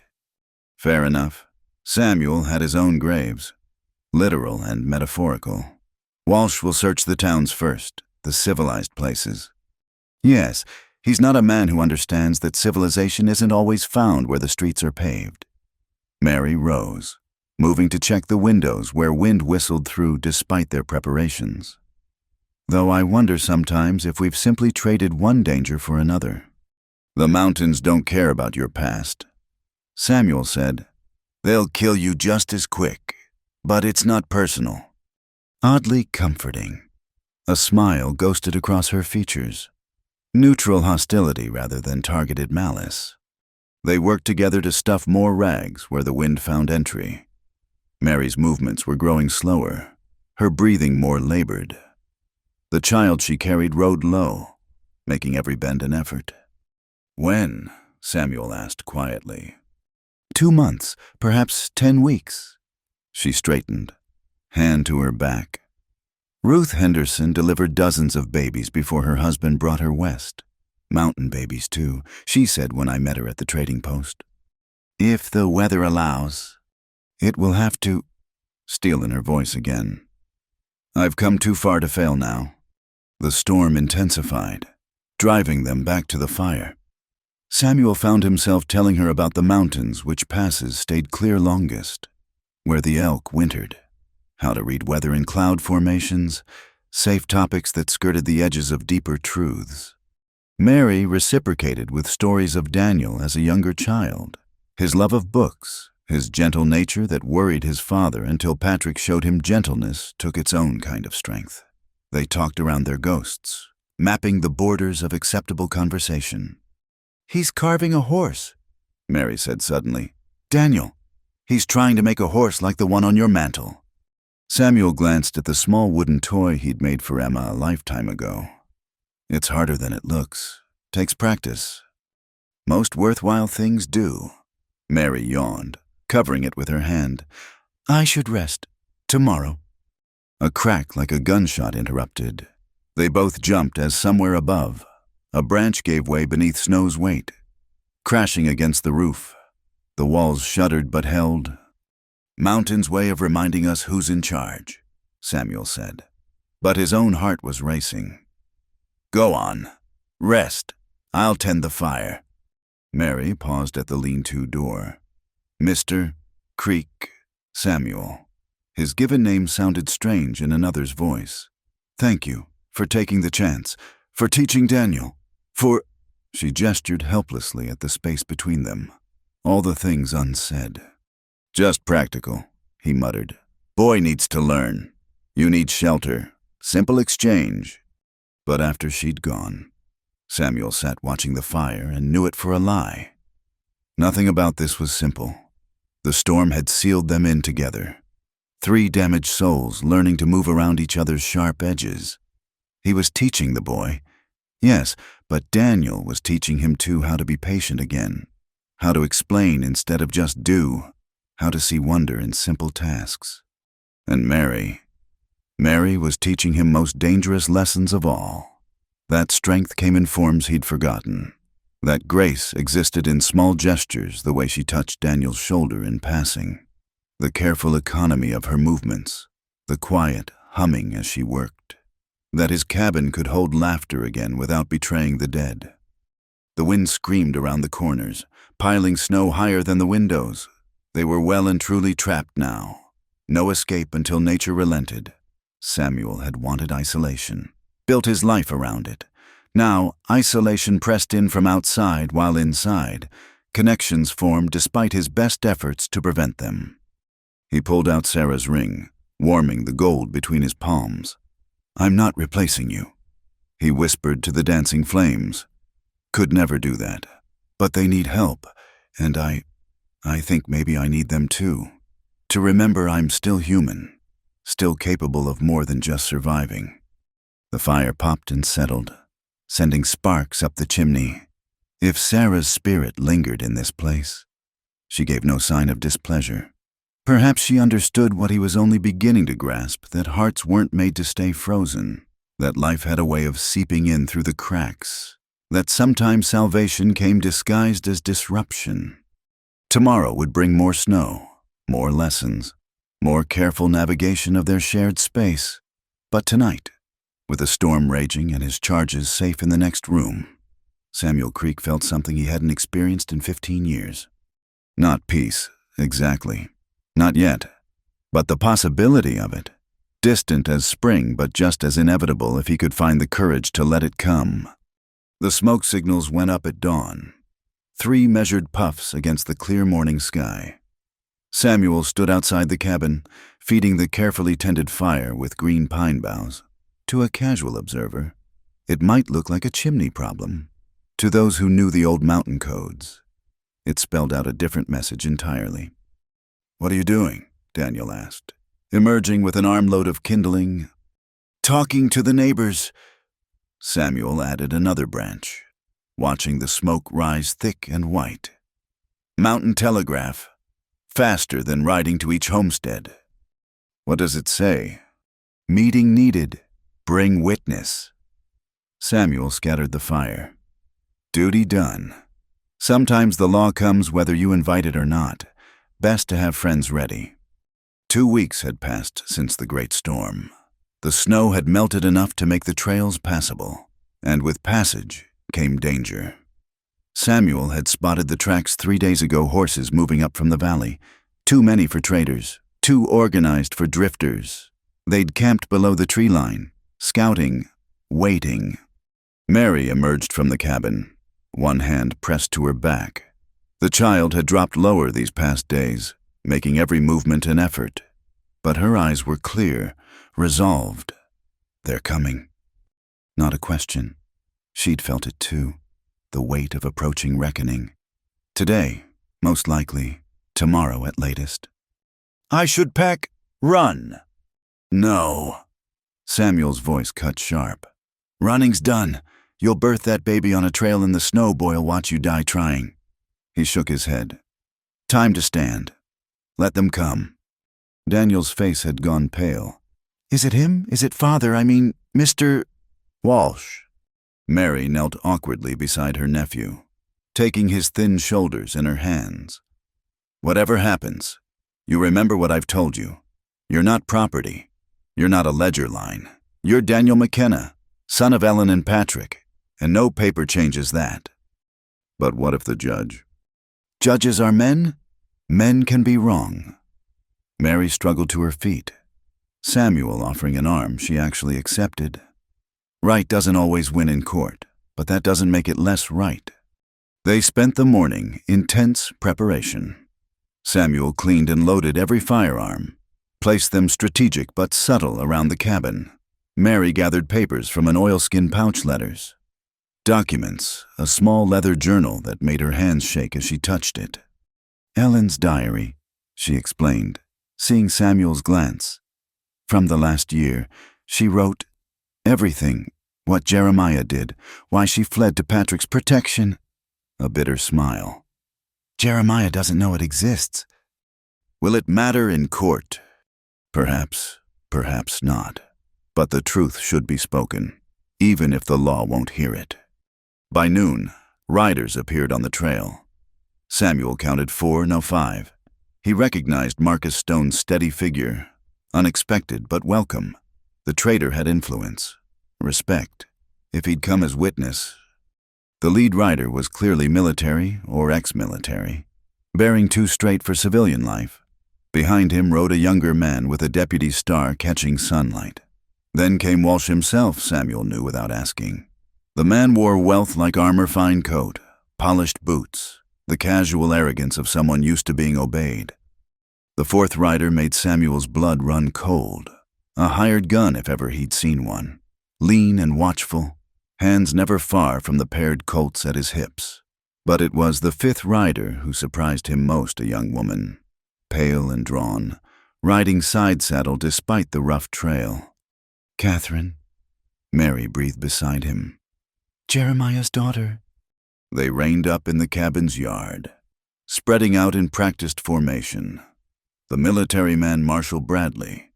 Fair enough. Samuel had his own graves, literal and metaphorical. Walsh will search the towns first, the civilized places. Yes, he's not a man who understands that civilization isn't always found where the streets are paved. Mary rose, moving to check the windows where wind whistled through despite their preparations. Though I wonder sometimes if we've simply traded one danger for another. The mountains don't care about your past. Samuel said, they'll kill you just as quick, but it's not personal. Oddly comforting. A smile ghosted across her features. Neutral hostility rather than targeted malice. They worked together to stuff more rags where the wind found entry. Mary's movements were growing slower, her breathing more labored. The child she carried rode low, making every bend an effort. When? Samuel asked quietly. 2 months, perhaps 10 weeks. She straightened, hand to her back. Ruth Henderson delivered dozens of babies before her husband brought her west. Mountain babies, too, she said when I met her at the trading post. If the weather allows, it will have to... Steel in her voice again. I've come too far to fail now. The storm intensified, driving them back to the fire. Samuel found himself telling her about the mountains which passes stayed clear longest, where the elk wintered, how to read weather in cloud formations, safe topics that skirted the edges of deeper truths. Mary reciprocated with stories of Daniel as a younger child, his love of books, his gentle nature that worried his father until Patrick showed him gentleness took its own kind of strength. They talked around their ghosts, mapping the borders of acceptable conversation. He's carving a horse, Mary said suddenly. Daniel, he's trying to make a horse like the one on your mantle. Samuel glanced at the small wooden toy he'd made for Emma a lifetime ago. It's harder than it looks. Takes practice. Most worthwhile things do. Mary yawned, covering it with her hand. I should rest. Tomorrow. A crack like a gunshot interrupted. They both jumped as somewhere above, a branch gave way beneath Snow's weight, crashing against the roof. The walls shuddered but held. Mountain's way of reminding us who's in charge, Samuel said. But his own heart was racing. Go on. Rest. I'll tend the fire. Mary paused at the lean-to door. Mr. Creek Samuel. His given name sounded strange in another's voice. Thank you for taking the chance, for teaching Daniel, for... She gestured helplessly at the space between them, all the things unsaid. Just practical, he muttered. Boy needs to learn. You need shelter. Simple exchange. But after she'd gone, Samuel sat watching the fire and knew it for a lie. Nothing about this was simple. The storm had sealed them in together. 3 damaged souls learning to move around each other's sharp edges. He was teaching the boy. Yes, but Daniel was teaching him too how to be patient again, how to explain instead of just do, how to see wonder in simple tasks. And Mary was teaching him most dangerous lessons of all. That strength came in forms he'd forgotten. That grace existed in small gestures, the way she touched Daniel's shoulder in passing. The careful economy of her movements, the quiet humming as she worked. That his cabin could hold laughter again without betraying the dead. The wind screamed around the corners, piling snow higher than the windows. They were well and truly trapped now. No escape until nature relented. Samuel had wanted isolation, built his life around it. Now, isolation pressed in from outside while inside. Connections formed despite his best efforts to prevent them. He pulled out Sarah's ring, warming the gold between his palms. I'm not replacing you, he whispered to the dancing flames. Could never do that. But they need help, and I think maybe I need them too. To remember I'm still human, still capable of more than just surviving. The fire popped and settled, sending sparks up the chimney. If Sarah's spirit lingered in this place, she gave no sign of displeasure. Perhaps she understood what he was only beginning to grasp, that hearts weren't made to stay frozen, that life had a way of seeping in through the cracks, that sometimes salvation came disguised as disruption. Tomorrow would bring more snow, more lessons, more careful navigation of their shared space. But tonight, with the storm raging and his charges safe in the next room, Samuel Creek felt something he hadn't experienced in 15 years. Not peace, exactly. Not yet. But the possibility of it. Distant as spring, but just as inevitable if he could find the courage to let it come. The smoke signals went up at dawn. 3 measured puffs against the clear morning sky. Samuel stood outside the cabin, feeding the carefully tended fire with green pine boughs. To a casual observer, it might look like a chimney problem. To those who knew the old mountain codes, it spelled out a different message entirely. "What are you doing?" Daniel asked, emerging with an armload of kindling. "Talking to the neighbors." Samuel added another branch, watching the smoke rise thick and white. "Mountain telegraph. Faster than riding to each homestead." "What does it say?" "Meeting needed. Bring witness." Samuel scattered the fire. Duty done. Sometimes the law comes whether you invite it or not. Best to have friends ready. 2 weeks had passed since the great storm. The snow had melted enough to make the trails passable, and with passage came danger. Samuel had spotted the tracks 3 days ago, horses moving up from the valley. Too many for traders, too organized for drifters. They'd camped below the tree line, scouting, waiting. Mary emerged from the cabin, one hand pressed to her back. The child had dropped lower these past days, making every movement an effort. But her eyes were clear, resolved. They're coming. Not a question. She'd felt it too, the weight of approaching reckoning. Today, most likely, tomorrow at latest. "I should pack, run." "No." Samuel's voice cut sharp. "Running's done. You'll birth that baby on a trail in the snow, boy'll watch you die trying." He shook his head. "Time to stand. Let them come." Daniel's face had gone pale. "Is it him? Is it father? I mean, Mr. Walsh?" Mary knelt awkwardly beside her nephew, taking his thin shoulders in her hands. "Whatever happens, you remember what I've told you. You're not property. You're not a ledger line. You're Daniel McKenna, son of Ellen and Patrick, and no paper changes that." "But what if the judge?" "Judges are men. Men can be wrong." Mary struggled to her feet. Samuel offering an arm she actually accepted. Right doesn't always win in court, but that doesn't make it less right. They spent the morning in tense preparation. Samuel cleaned and loaded every firearm, placed them strategic but subtle around the cabin. Mary gathered papers from an oilskin pouch, letters. Documents, a small leather journal that made her hands shake as she touched it. "Ellen's diary," she explained, seeing Samuel's glance. "From the last year, she wrote everything, what Jeremiah did, why she fled to Patrick's protection." A bitter smile. "Jeremiah doesn't know it exists." "Will it matter in court?" "Perhaps, perhaps not. But the truth should be spoken, even if the law won't hear it." By noon, riders appeared on the trail. Samuel counted 4, no 5. He recognized Marcus Stone's steady figure, unexpected but welcome. The trader had influence, respect. If he'd come as witness. The lead rider was clearly military or ex-military, bearing too straight for civilian life. Behind him rode a younger man with a deputy's star catching sunlight. Then came Walsh himself, Samuel knew without asking. The man wore wealth like armor, fine coat, polished boots, the casual arrogance of someone used to being obeyed. The fourth rider made Samuel's blood run cold. A hired gun if ever he'd seen one. Lean and watchful, hands never far from the paired Colts at his hips. But it was the fifth rider who surprised him most, a young woman, pale and drawn, riding side saddle despite the rough trail. "Catherine," Mary breathed beside him. "Jeremiah's daughter." They reined up in the cabin's yard, spreading out in practiced formation. The military man Marshal Bradley.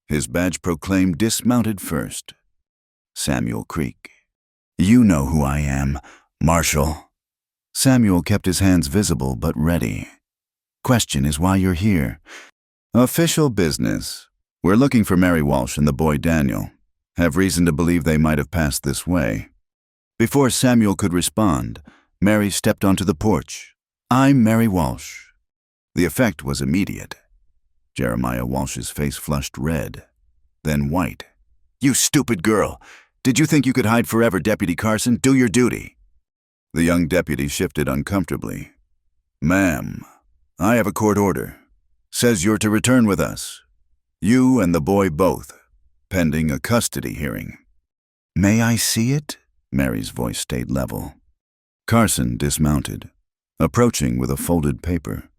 His badge proclaimed dismounted first. Samuel Creek. You know who I am, Marshal. Samuel kept his hands visible but ready. Question is why you're here. Official business. We're looking for Mary Walsh and the boy Daniel. Have reason to believe they might have passed this way. Before Samuel could respond, Mary stepped onto the porch. I'm Mary Walsh. The effect was immediate. Jeremiah Walsh's face flushed red, then white. You stupid girl! Did you think you could hide forever, Deputy Carson? Do your duty. The young deputy shifted uncomfortably. Ma'am, I have a court order. Says you're to return with us. You and the boy both, pending a custody hearing. May I see it? Mary's voice stayed level. Carson dismounted, approaching with a folded paper.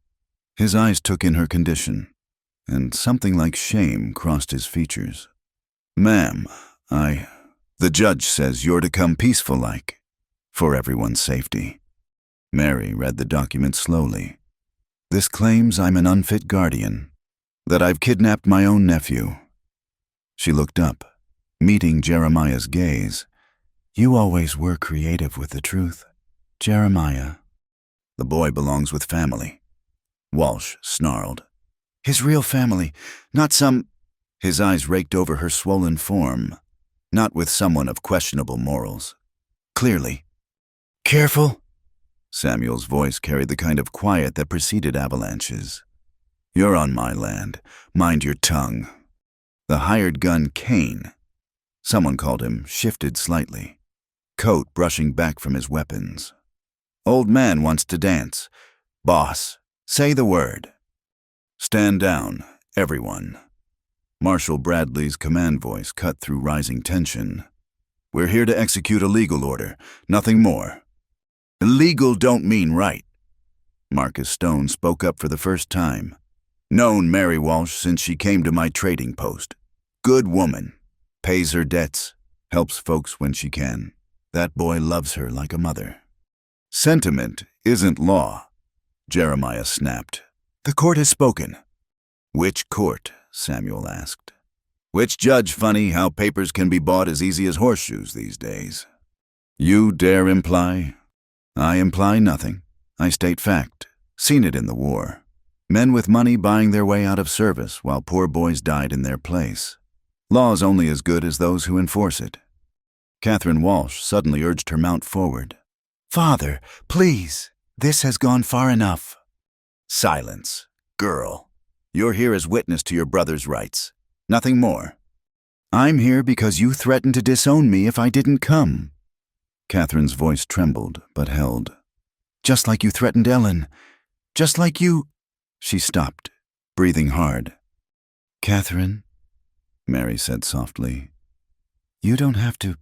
His eyes took in her condition, and something like shame crossed his features. Ma'am, the judge says you're to come peaceful-like, for everyone's safety. Mary read the document slowly. This claims I'm an unfit guardian, that I've kidnapped my own nephew. She looked up, meeting Jeremiah's gaze. You always were creative with the truth, Jeremiah. The boy belongs with family. Walsh snarled. His real family, not some... His eyes raked over her swollen form, not with someone of questionable morals. Clearly. Careful. Samuel's voice carried the kind of quiet that preceded avalanches. You're on my land. Mind your tongue. The hired gun, Kane, someone called him, shifted slightly, coat brushing back from his weapons. Old man wants to dance. Boss, say the word. Stand down, everyone. Marshal Bradley's command voice cut through rising tension. We're here to execute a legal order, nothing more. Legal don't mean right. Marcus Stone spoke up for the first time. Known Mary Walsh since she came to my trading post. Good woman. Pays her debts. Helps folks when she can. That boy loves her like a mother. Sentiment isn't law. Jeremiah snapped. The court has spoken. Which court? Samuel asked. Which judge? Funny how papers can be bought as easy as horseshoes these days. You dare imply? I imply nothing. I state fact. Seen it in the war. Men with money buying their way out of service while poor boys died in their place. Law's only as good as those who enforce it. Catherine Walsh suddenly urged her mount forward. Father, please, this has gone far enough. Silence. Girl, you're here as witness to your brother's rights. Nothing more. I'm here because you threatened to disown me if I didn't come. Catherine's voice trembled, but held. Just like you threatened Ellen. Just like you... She stopped, breathing hard. Catherine, Mary said softly, you don't have to...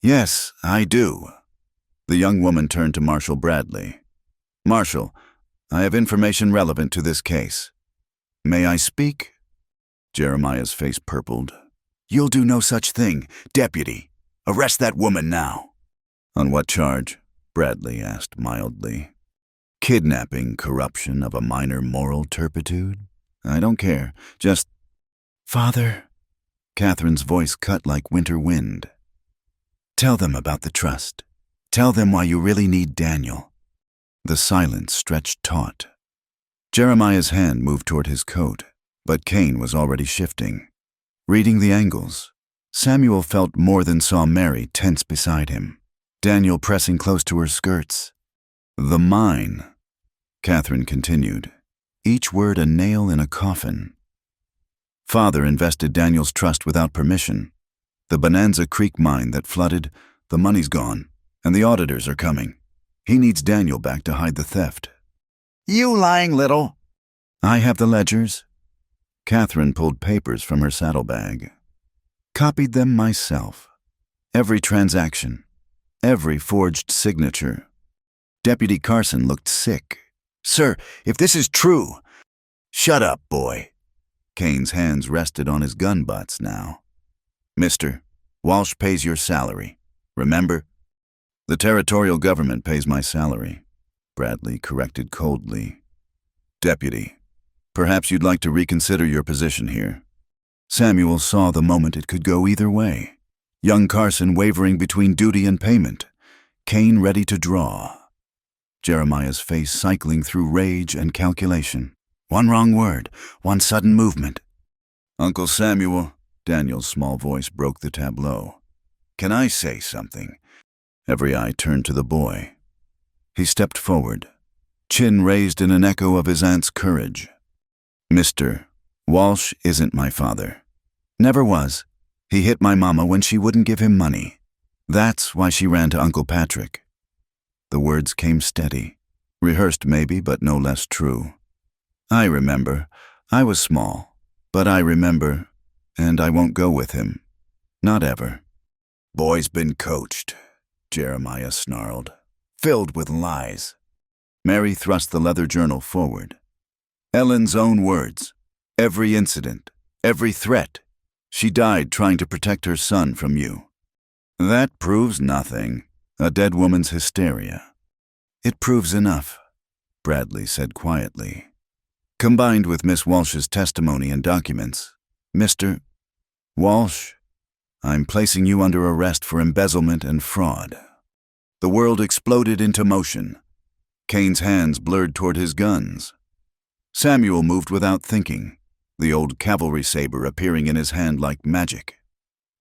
Yes, I do. The young woman turned to Marshal Bradley. Marshal, I have information relevant to this case. May I speak? Jeremiah's face purpled. You'll do no such thing, deputy. Arrest that woman now. On what charge? Bradley asked mildly. Kidnapping corruption of a minor moral turpitude? I don't care. Just... Father, Catherine's voice cut like winter wind. Tell them about the trust. Tell them why you really need Daniel. The silence stretched taut. Jeremiah's hand moved toward his coat, but Kane was already shifting. Reading the angles, Samuel felt more than saw Mary tense beside him, Daniel pressing close to her skirts. The mine, Catherine continued, each word a nail in a coffin. Father invested Daniel's trust without permission. The Bonanza Creek mine that flooded, the money's gone, and the auditors are coming. He needs Daniel back to hide the theft. You lying little. I have the ledgers. Catherine pulled papers from her saddlebag. Copied them myself. Every transaction. Every forged signature. Deputy Carson looked sick. Sir, if this is true... Shut up, boy. Kane's hands rested on his gun butts now. Mister, Walsh pays your salary. Remember? The territorial government pays my salary, Bradley corrected coldly. Deputy, Perhaps you'd like to reconsider your position here. Samuel saw the moment it could go either way. Young Carson wavering between duty and payment. Cain ready to draw. Jeremiah's face cycling through rage and calculation. One wrong word, one sudden movement. Uncle Samuel, Daniel's small voice broke the tableau. Can I say something? Every eye turned to the boy. He stepped forward, chin raised in an echo of his aunt's courage. Mr. Walsh isn't my father. Never was. He hit my mama when she wouldn't give him money. That's why she ran to Uncle Patrick. The words came steady, rehearsed maybe, but no less true. I remember. I was small, but I remember, and I won't go with him. Not ever. Boy's been coached, Jeremiah snarled, filled with lies. Mary thrust the leather journal forward. Ellen's own words. Every incident, every threat. She died trying to protect her son from you. That proves nothing. A dead woman's hysteria. It proves enough, Bradley said quietly. Combined with Miss Walsh's testimony and documents, Mr. Walsh, I'm placing you under arrest for embezzlement and fraud. The world exploded into motion. Cain's hands blurred toward his guns. Samuel moved without thinking, the old cavalry saber appearing in his hand like magic.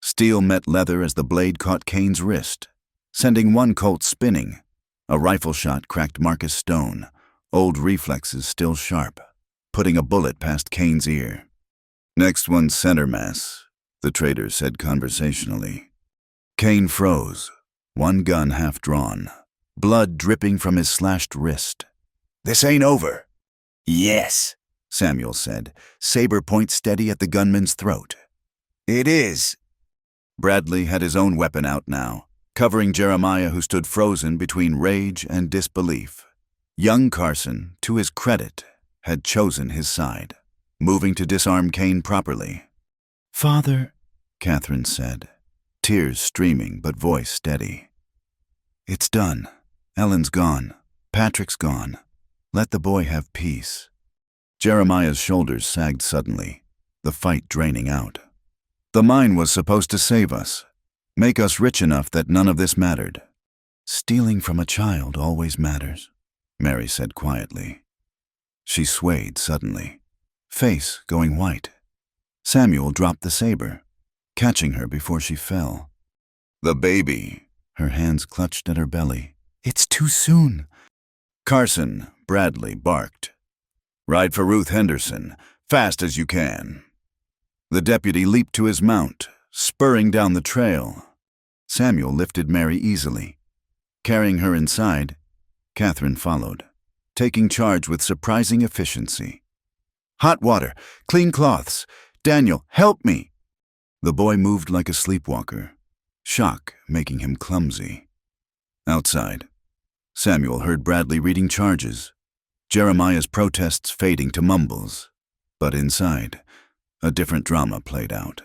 Steel met leather as the blade caught Cain's wrist, sending one Colt spinning. A rifle shot cracked Marcus Stone, old reflexes still sharp, putting a bullet past Cain's ear. Next one's center mass, the trader said conversationally. Cain froze, one gun half drawn, blood dripping from his slashed wrist. This ain't over. Yes, Samuel said, saber point steady at the gunman's throat. It is. Bradley had his own weapon out now, covering Jeremiah, who stood frozen between rage and disbelief. Young Carson, to his credit, had chosen his side, moving to disarm Cain properly. Father, Catherine said, tears streaming but voice steady. It's done. Ellen's gone. Patrick's gone. Let the boy have peace. Jeremiah's shoulders sagged suddenly, the fight draining out. The mine was supposed to save us, make us rich enough that none of this mattered. Stealing from a child always matters, Mary said quietly. She swayed suddenly, face going white. Samuel dropped the saber, catching her before she fell. The baby, her hands clutched at her belly. It's too soon. Carson, Bradley barked. Ride for Ruth Henderson, fast as you can. The deputy leaped to his mount, spurring down the trail. Samuel lifted Mary easily. Carrying her inside, Catherine followed, taking charge with surprising efficiency. Hot water, clean cloths. Daniel, help me! The boy moved like a sleepwalker, shock making him clumsy. Outside, Samuel heard Bradley reading charges, Jeremiah's protests fading to mumbles. But inside, a different drama played out.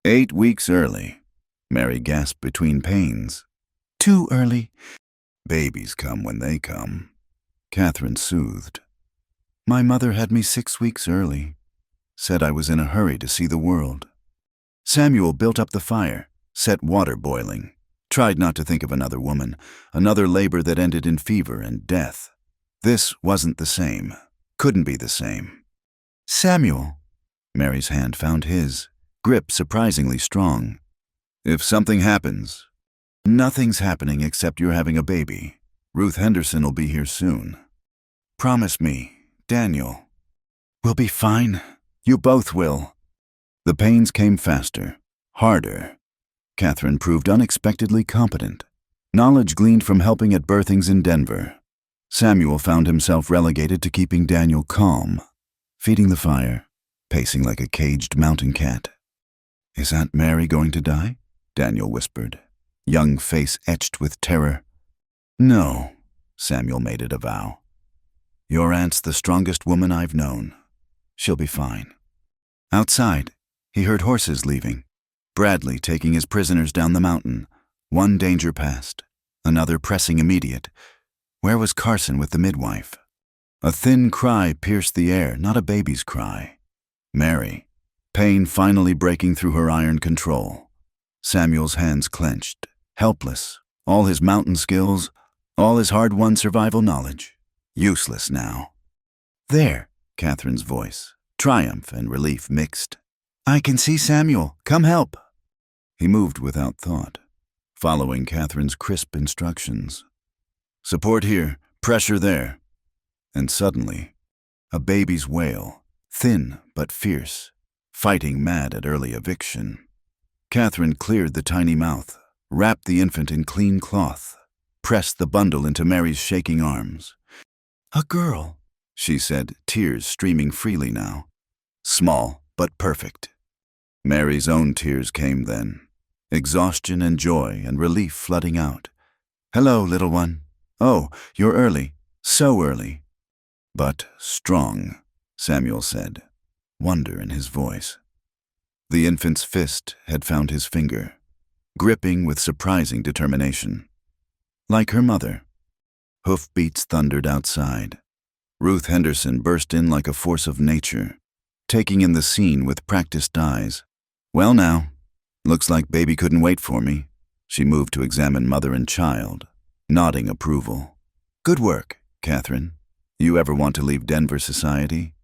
8 weeks early, Mary gasped between pains. Too early. Babies come when they come, Catherine soothed. My mother had me 6 weeks early, said I was in a hurry to see the world. Samuel built up the fire, set water boiling, tried not to think of another woman, another labor that ended in fever and death. This wasn't the same, couldn't be the same. Samuel, Mary's hand found his, grip surprisingly strong. If something happens, nothing's happening except you're having a baby. Ruth Henderson will be here soon. Promise me, Daniel. We'll be fine. You both will. The pains came faster, harder. Catherine proved unexpectedly competent. Knowledge gleaned from helping at birthings in Denver. Samuel found himself relegated to keeping Daniel calm, feeding the fire, pacing like a caged mountain cat. Is Aunt Mary going to die? Daniel whispered, young face etched with terror. No, Samuel made it a vow. Your aunt's the strongest woman I've known. She'll be fine. Outside, he heard horses leaving. Bradley taking his prisoners down the mountain. One danger past, another pressing immediate. Where was Carson with the midwife? A thin cry pierced the air, not a baby's cry. Mary, pain finally breaking through her iron control. Samuel's hands clenched, helpless, all his mountain skills, all his hard-won survival knowledge, useless now. "There," Catherine's voice, triumph and relief mixed. "I can see Samuel. Come help." He moved without thought, following Catherine's crisp instructions. "Support here, pressure there." And suddenly, a baby's wail, thin but fierce, fighting mad at early eviction. Catherine cleared the tiny mouth, wrapped the infant in clean cloth, pressed the bundle into Mary's shaking arms. "A girl," she said, tears streaming freely now. Small, but perfect. Mary's own tears came then, exhaustion and joy and relief flooding out. "Hello, little one. Oh, you're early, so early." "But strong," Samuel said, wonder in his voice. The infant's fist had found his finger, gripping with surprising determination. Like her mother. Hoofbeats thundered outside. Ruth Henderson burst in like a force of nature, taking in the scene with practiced eyes. "Well now, looks like baby couldn't wait for me." She moved to examine mother and child, nodding approval. "Good work, Catherine. You ever want to leave Denver society?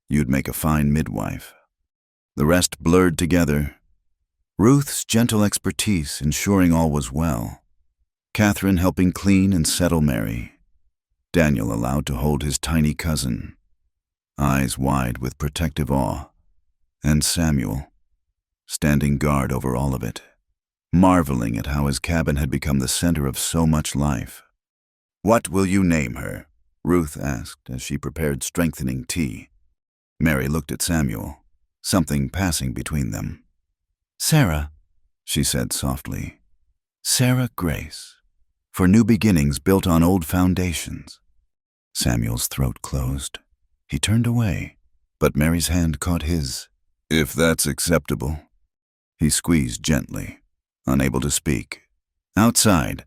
You'd make a fine midwife." The rest blurred together. Ruth's gentle expertise ensuring all was well. Catherine helping clean and settle Mary. Daniel allowed to hold his tiny cousin, eyes wide with protective awe. And Samuel, standing guard over all of it, marveling at how his cabin had become the center of so much life. "What will you name her?" Ruth asked as she prepared strengthening tea. Mary looked at Samuel, something passing between them. "Sarah," she said softly. "Sarah Grace, for new beginnings built on old foundations." Samuel's throat closed. He turned away, but Mary's hand caught his. "If that's acceptable." He squeezed gently, unable to speak. Outside,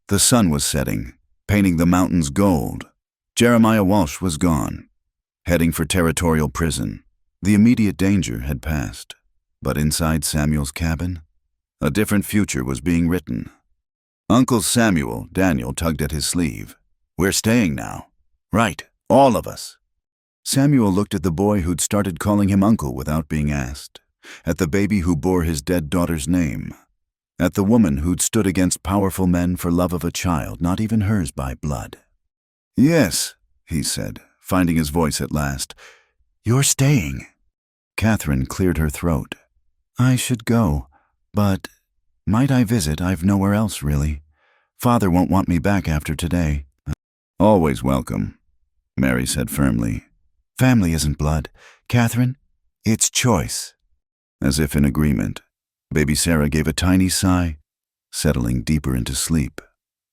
the sun was setting, painting the mountains gold. Jeremiah Walsh was gone, heading for territorial prison. The immediate danger had passed, but inside Samuel's cabin, a different future was being written. Uncle Samuel, Daniel, tugged at his sleeve. "We're staying now." "Right, all of us." Samuel looked at the boy who'd started calling him uncle without being asked, at the baby who bore his dead daughter's name, at the woman who'd stood against powerful men for love of a child, not even hers by blood. "Yes," he said, finding his voice at last. "You're staying." Catherine cleared her throat. "I should go, but might I visit? I've nowhere else, really. Father won't want me back after today." "Always welcome," Mary said firmly. "Family isn't blood, Catherine. It's choice." As if in agreement, baby Sarah gave a tiny sigh, settling deeper into sleep.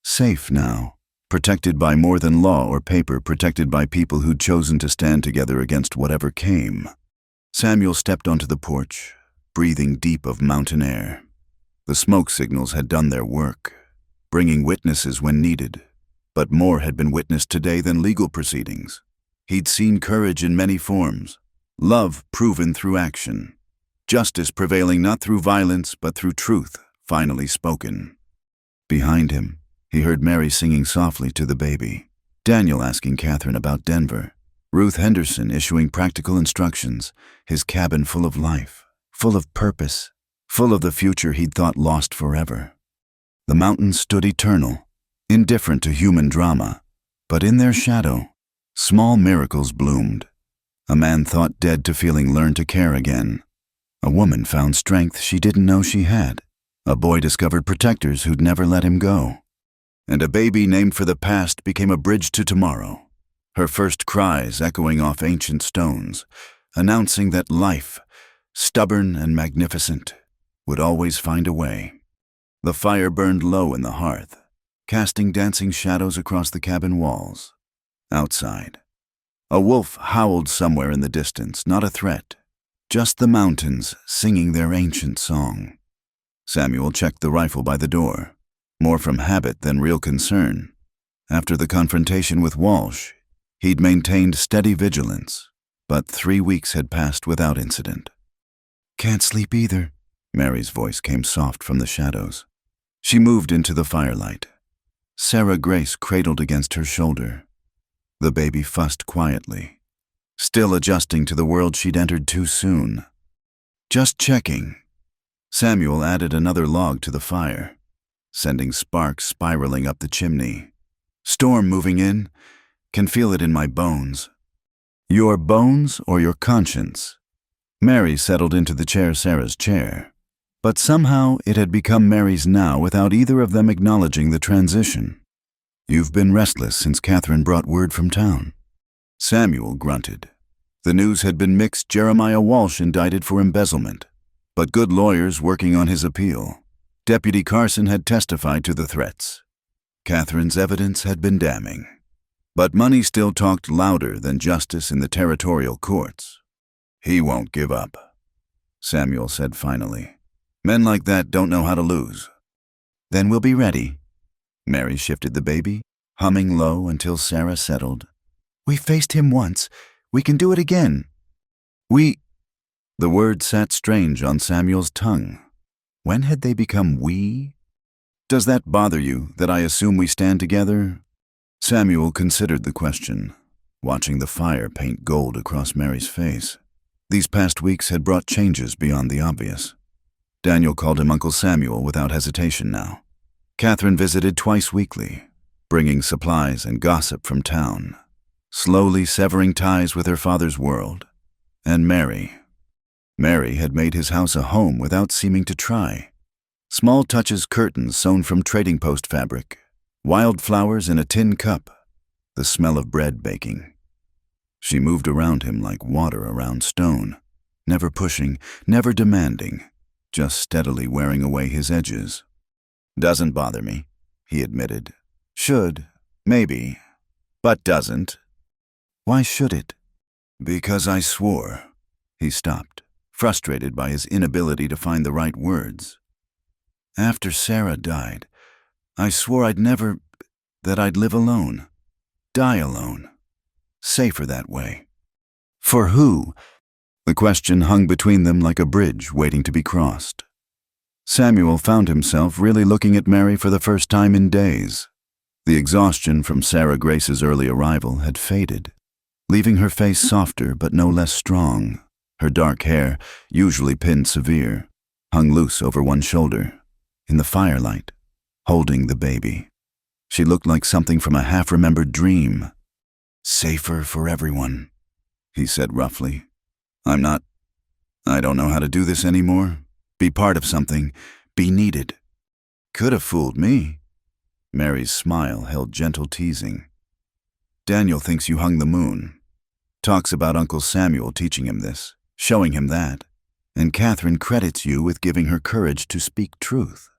Safe now, protected by more than law or paper, protected by people who'd chosen to stand together against whatever came. Samuel stepped onto the porch, breathing deep of mountain air. The smoke signals had done their work, bringing witnesses when needed, but more had been witnessed today than legal proceedings. He'd seen courage in many forms, love proven through action, justice prevailing not through violence but through truth finally spoken. Behind him, he heard Mary singing softly to the baby, Daniel asking Catherine about Denver, Ruth Henderson issuing practical instructions, his cabin full of life, full of purpose, full of the future he'd thought lost forever. The mountains stood eternal, indifferent to human drama, but in their shadow, small miracles bloomed. A man thought dead to feeling learned to care again. A woman found strength she didn't know she had. A boy discovered protectors who'd never let him go. And a baby named for the past became a bridge to tomorrow, her first cries echoing off ancient stones, announcing that life, stubborn and magnificent, would always find a way. The fire burned low in the hearth, casting dancing shadows across the cabin walls. Outside, a wolf howled somewhere in the distance, not a threat, just the mountains singing their ancient song. Samuel checked the rifle by the door, more from habit than real concern. After the confrontation with Walsh, He'd maintained steady vigilance, but 3 weeks had passed without incident. "Can't sleep either," Mary's voice came soft from the shadows. She moved into the firelight. Sarah Grace cradled against her shoulder. The baby fussed quietly, still adjusting to the world she'd entered too soon. "Just checking." Samuel added another log to the fire, sending sparks spiraling up the chimney. "Storm moving in. Can feel it in my bones." "Your bones or your conscience?" Mary settled into the chair, Sarah's chair. But somehow it had become Mary's now without either of them acknowledging the transition. "You've been restless since Catherine brought word from town." Samuel grunted. The news had been mixed. Jeremiah Walsh indicted for embezzlement, but good lawyers working on his appeal. Deputy Carson had testified to the threats. Catherine's evidence had been damning. But money still talked louder than justice in the territorial courts. "He won't give up," Samuel said finally. "Men like that don't know how to lose." "Then we'll be ready." Mary shifted the baby, humming low until Sarah settled. "We faced him once. We can do it again." "We—" The word sat strange on Samuel's tongue. When had they become we? "Does that bother you, that I assume we stand together?" Samuel considered the question, watching the fire paint gold across Mary's face. These past weeks had brought changes beyond the obvious. Daniel called him Uncle Samuel without hesitation now. Catherine visited twice weekly, bringing supplies and gossip from town, slowly severing ties with her father's world. And Mary had made his house a home without seeming to try. Small touches: curtains sewn from trading post fabric, wildflowers in a tin cup, the smell of bread baking. She moved around him like water around stone, never pushing, never demanding, just steadily wearing away his edges. "Doesn't bother me," he admitted. "Should, maybe, but doesn't." "Why should it?" "Because I swore." He stopped, frustrated by his inability to find the right words. "After Sarah died, I swore that I'd live alone, die alone. Safer that way." "For who?" The question hung between them like a bridge waiting to be crossed. Samuel found himself really looking at Mary for the first time in days. The exhaustion from Sarah Grace's early arrival had faded, leaving her face softer but no less strong. Her dark hair, usually pinned severe, hung loose over one shoulder. In the firelight, holding the baby, she looked like something from a half-remembered dream. "Safer for everyone," he said roughly. I don't know how to do this anymore. Be part of something, be needed." "Could have fooled me." Mary's smile held gentle teasing. "Daniel thinks you hung the moon. Talks about Uncle Samuel teaching him this, showing him that. And Catherine credits you with giving her courage to speak truth."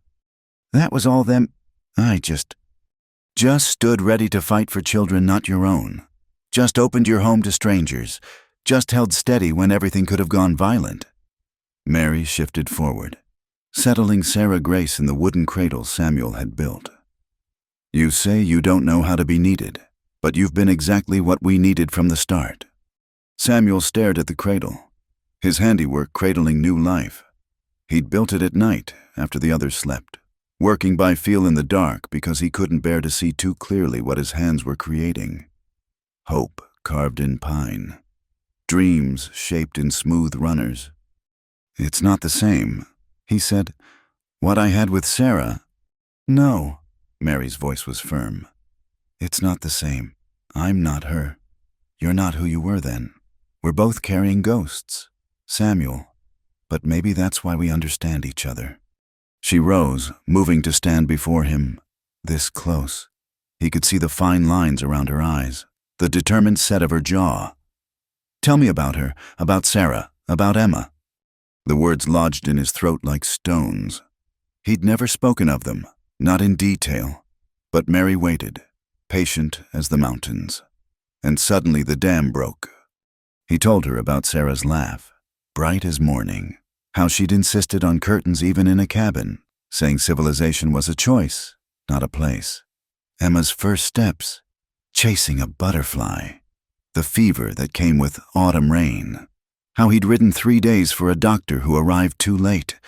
"That was all them. I just stood ready to fight for children not your own. Just opened your home to strangers. Just held steady when everything could have gone violent." Mary shifted forward, settling Sarah Grace in the wooden cradle Samuel had built. "You say you don't know how to be needed, but you've been exactly what we needed from the start." Samuel stared at the cradle, his handiwork cradling new life. He'd built it at night after the others slept, working by feel in the dark because he couldn't bear to see too clearly what his hands were creating. Hope carved in pine, dreams shaped in smooth runners. "It's not the same," he said. "What I had with Sarah—" "No," Mary's voice was firm. "It's not the same. I'm not her. You're not who you were then. We're both carrying ghosts, Samuel, but maybe that's why we understand each other." She rose, moving to stand before him, this close. He could see the fine lines around her eyes, the determined set of her jaw. "Tell me about her, about Sarah, about Emma." The words lodged in his throat like stones. He'd never spoken of them, not in detail. But Mary waited, patient as the mountains. And suddenly the dam broke. He told her about Sarah's laugh, bright as morning, how she'd insisted on curtains even in a cabin, saying civilization was a choice, not a place. Emma's first steps, chasing a butterfly, the fever that came with autumn rain, how he'd ridden 3 days for a doctor who arrived too late,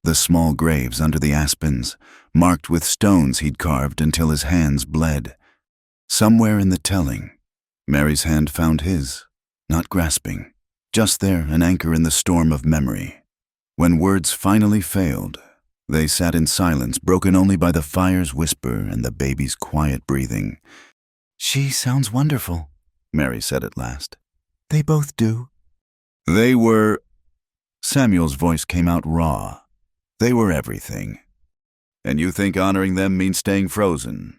the small graves under the aspens, marked with stones he'd carved until his hands bled. Somewhere in the telling, Mary's hand found his, not grasping, just there, an anchor in the storm of memory. When words finally failed, they sat in silence, broken only by the fire's whisper and the baby's quiet breathing. "She sounds wonderful," Mary said at last. "They both do." They were... Samuel's voice came out raw. They were everything. And you think honoring them means staying frozen?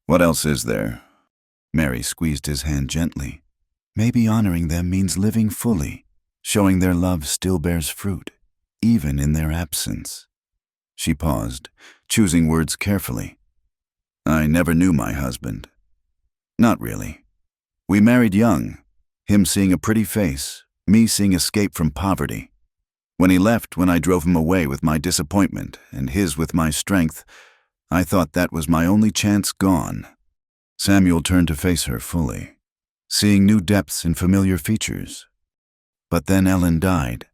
What else is there? Mary squeezed his hand gently. Maybe honoring them means living fully, showing their love still bears fruit, even in their absence. She paused, choosing words carefully. I never knew my husband. Not really. We married young, him seeing a pretty face, me seeing escape from poverty. When he left, when I drove him away with my disappointment and his with my strength, I thought that was my only chance gone. Samuel turned to face her fully, seeing new depths in familiar features. But then Ellen died,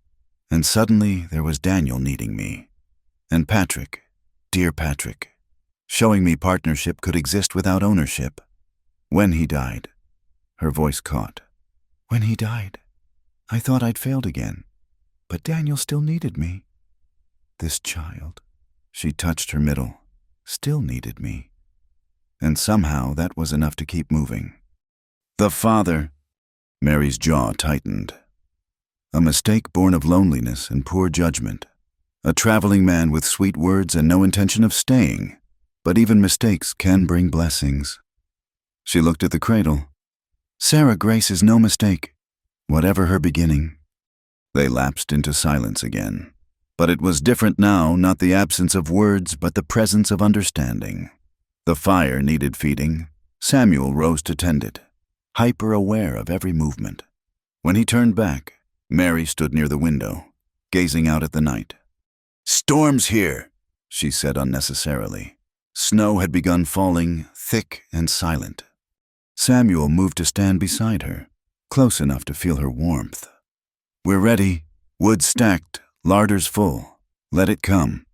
and suddenly there was Daniel needing me. And Patrick, dear Patrick, showing me partnership could exist without ownership. When he died, her voice caught. When he died, I thought I'd failed again, but Daniel still needed me. This child, she touched her middle, still needed me. And somehow that was enough to keep moving. The father, Mary's jaw tightened. A mistake born of loneliness and poor judgment. A traveling man with sweet words and no intention of staying. But even mistakes can bring blessings. She looked at the cradle. Sarah Grace is no mistake, whatever her beginning. They lapsed into silence again. But it was different now, not the absence of words, but the presence of understanding. The fire needed feeding. Samuel rose to tend it, hyper-aware of every movement. When he turned back, Mary stood near the window, gazing out at the night. Storm's here, she said unnecessarily. Snow had begun falling, thick and silent. Samuel moved to stand beside her, close enough to feel her warmth. We're ready, wood stacked, larders full. Let it come.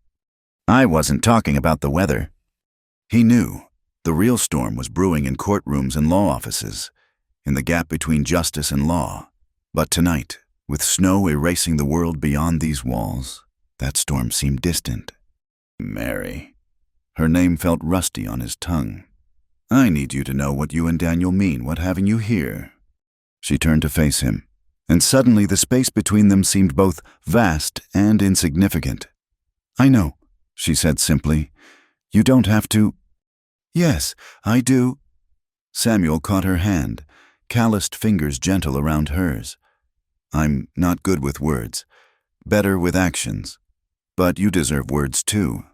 I wasn't talking about the weather. He knew the real storm was brewing in courtrooms and law offices, in the gap between justice and law. But tonight, with snow erasing the world beyond these walls, that storm seemed distant. Mary. Her name felt rusty on his tongue. I need you to know what you and Daniel mean, what having you here. She turned to face him, and suddenly the space between them seemed both vast and insignificant. I know, she said simply. You don't have to. Yes, I do. Samuel caught her hand, calloused fingers gentle around hers. I'm not good with words, better with actions. But you deserve words too.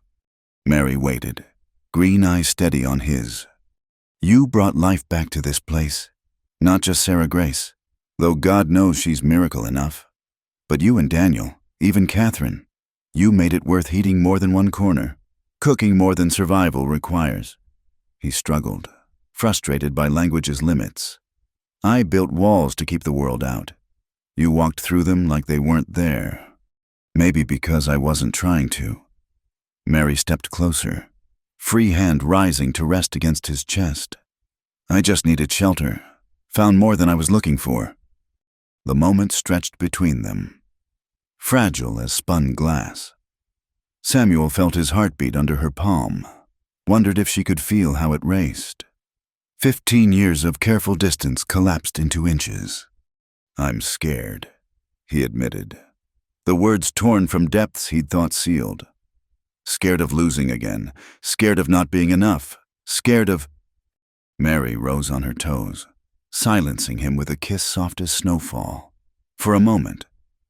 Mary waited, green eyes steady on his. You brought life back to this place, not just Sarah Grace, though God knows she's miracle enough. But you and Daniel, even Catherine, you made it worth heating more than one corner, cooking more than survival requires. He struggled, frustrated by language's limits. I built walls to keep the world out. You walked through them like they weren't there. Maybe because I wasn't trying to. Mary stepped closer, free hand rising to rest against his chest. I just needed shelter, found more than I was looking for. The moment stretched between them, fragile as spun glass. Samuel felt his heartbeat under her palm, wondered if she could feel how it raced. 15 years of careful distance collapsed into inches. I'm scared, he admitted, the words torn from depths he'd thought sealed. Scared of losing again, scared of not being enough, scared of... Mary rose on her toes, silencing him with a kiss soft as snowfall. For a moment,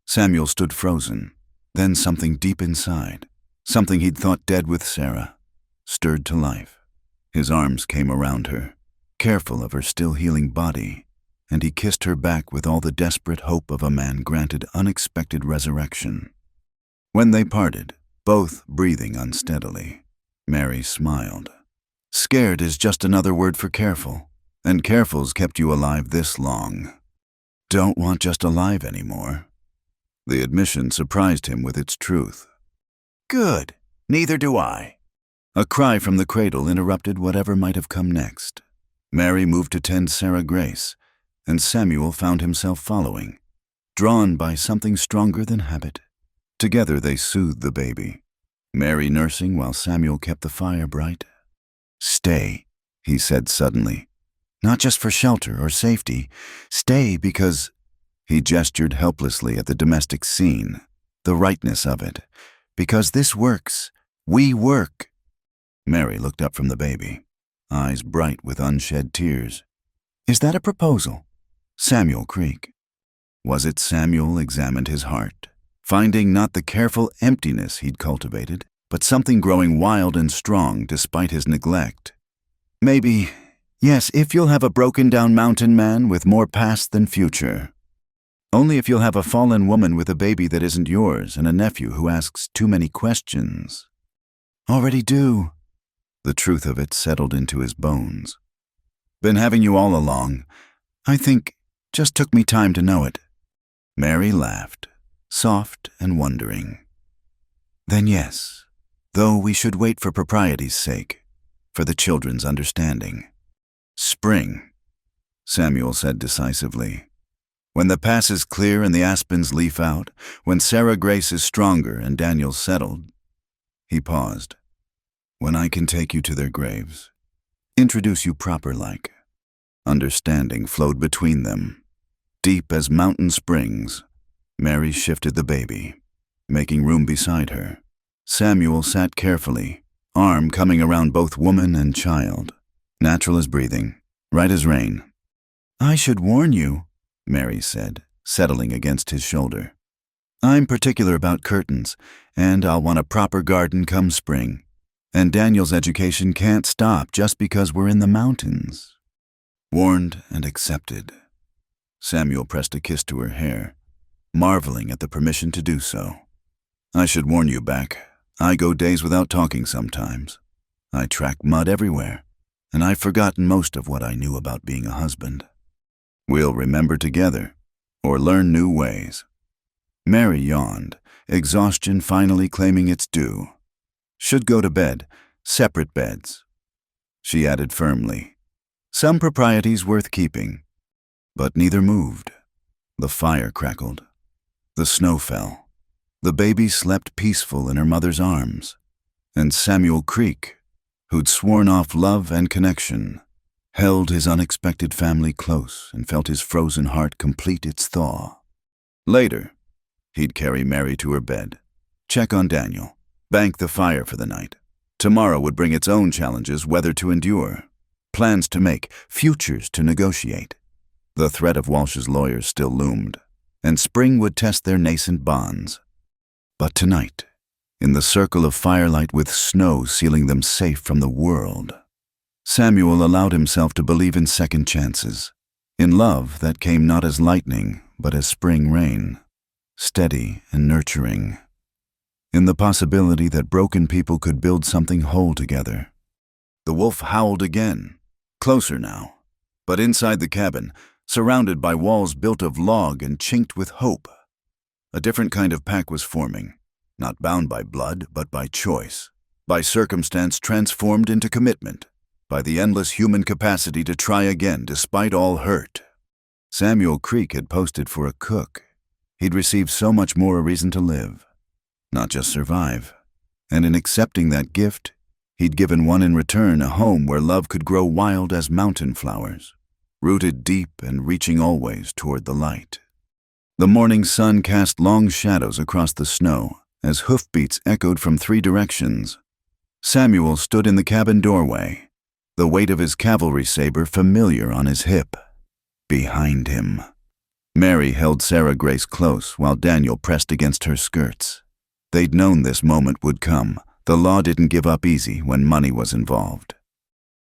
Samuel stood frozen, then something deep inside, something he'd thought dead with Sarah, stirred to life. His arms came around her, careful of her still healing body, and he kissed her back with all the desperate hope of a man granted unexpected resurrection. When they parted, both breathing unsteadily, Mary smiled. Scared is just another word for careful, And careful's kept you alive this long. Don't want just alive anymore." The admission surprised him with its truth. "Good. Neither do I." A cry from the cradle interrupted whatever might have come next. Mary moved to tend Sarah Grace, and Samuel found himself following, drawn by something stronger than habit. Together they soothed the baby, Mary nursing while Samuel kept the fire bright. "Stay," he said suddenly. "Not just for shelter or safety. Stay because—" He gestured helplessly at the domestic scene, the rightness of it. "Because this works. We work." Mary looked up from the baby, eyes bright with unshed tears. "Is that a proposal?" Samuel Creek. Was it? Samuel examined his heart, finding not the careful emptiness he'd cultivated, but something growing wild and strong despite his neglect. "Maybe, yes, if you'll have a broken-down mountain man with more past than future. Only if you'll have a fallen woman with a baby that isn't yours and a nephew who asks too many questions." "Already do." The truth of it settled into his bones. "Been having you all along. I think just took me time to know it." Mary laughed, soft and wondering. "Then yes, though we should wait for propriety's sake, for the children's understanding." "Spring," Samuel said decisively. "When the pass is clear and the aspens leaf out, when Sarah Grace is stronger and Daniel's settled." He paused. "When I can take you to their graves, introduce you proper-like." Understanding flowed between them. Deep as mountain springs, Mary shifted the baby, making room beside her. Samuel sat carefully, arm coming around both woman and child, natural as breathing, right as rain. "I should warn you," Mary said, settling against his shoulder. "I'm particular about curtains, and I'll want a proper garden come spring. And Daniel's education can't stop just because we're in the mountains." Warned and accepted. Samuel pressed a kiss to her hair, marveling at the permission to do so. "I should warn you, Beck. I go days without talking sometimes. I track mud everywhere, and I've forgotten most of what I knew about being a husband. We'll remember together, or learn new ways." Mary yawned, exhaustion finally claiming its due. "Should go to bed, separate beds." She added firmly, "Some proprieties worth keeping." But neither moved. The fire crackled. The snow fell. The baby slept peaceful in her mother's arms. And Samuel Creek, who'd sworn off love and connection, held his unexpected family close and felt his frozen heart complete its thaw. Later, he'd carry Mary to her bed, check on Daniel, bank the fire for the night. Tomorrow would bring its own challenges, whether to endure, plans to make, futures to negotiate. The threat of Walsh's lawyers still loomed, and spring would test their nascent bonds. But tonight, in the circle of firelight with snow sealing them safe from the world, Samuel allowed himself to believe in second chances, in love that came not as lightning, but as spring rain, steady and nurturing, in the possibility that broken people could build something whole together. The wolf howled again, closer now, but inside the cabin, surrounded by walls built of log and chinked with hope. A different kind of pack was forming, not bound by blood, but by choice, by circumstance transformed into commitment, by the endless human capacity to try again despite all hurt. Samuel Creek had posted for a cook. He'd received so much more a reason to live, not just survive. And in accepting that gift, he'd given one in return a home where love could grow wild as mountain flowers, rooted deep and reaching always toward the light. The morning sun cast long shadows across the snow as hoofbeats echoed from 3 directions. Samuel stood in the cabin doorway, the weight of his cavalry saber familiar on his hip. Behind him, Mary held Sarah Grace close while Daniel pressed against her skirts. They'd known this moment would come. The law didn't give up easy when money was involved.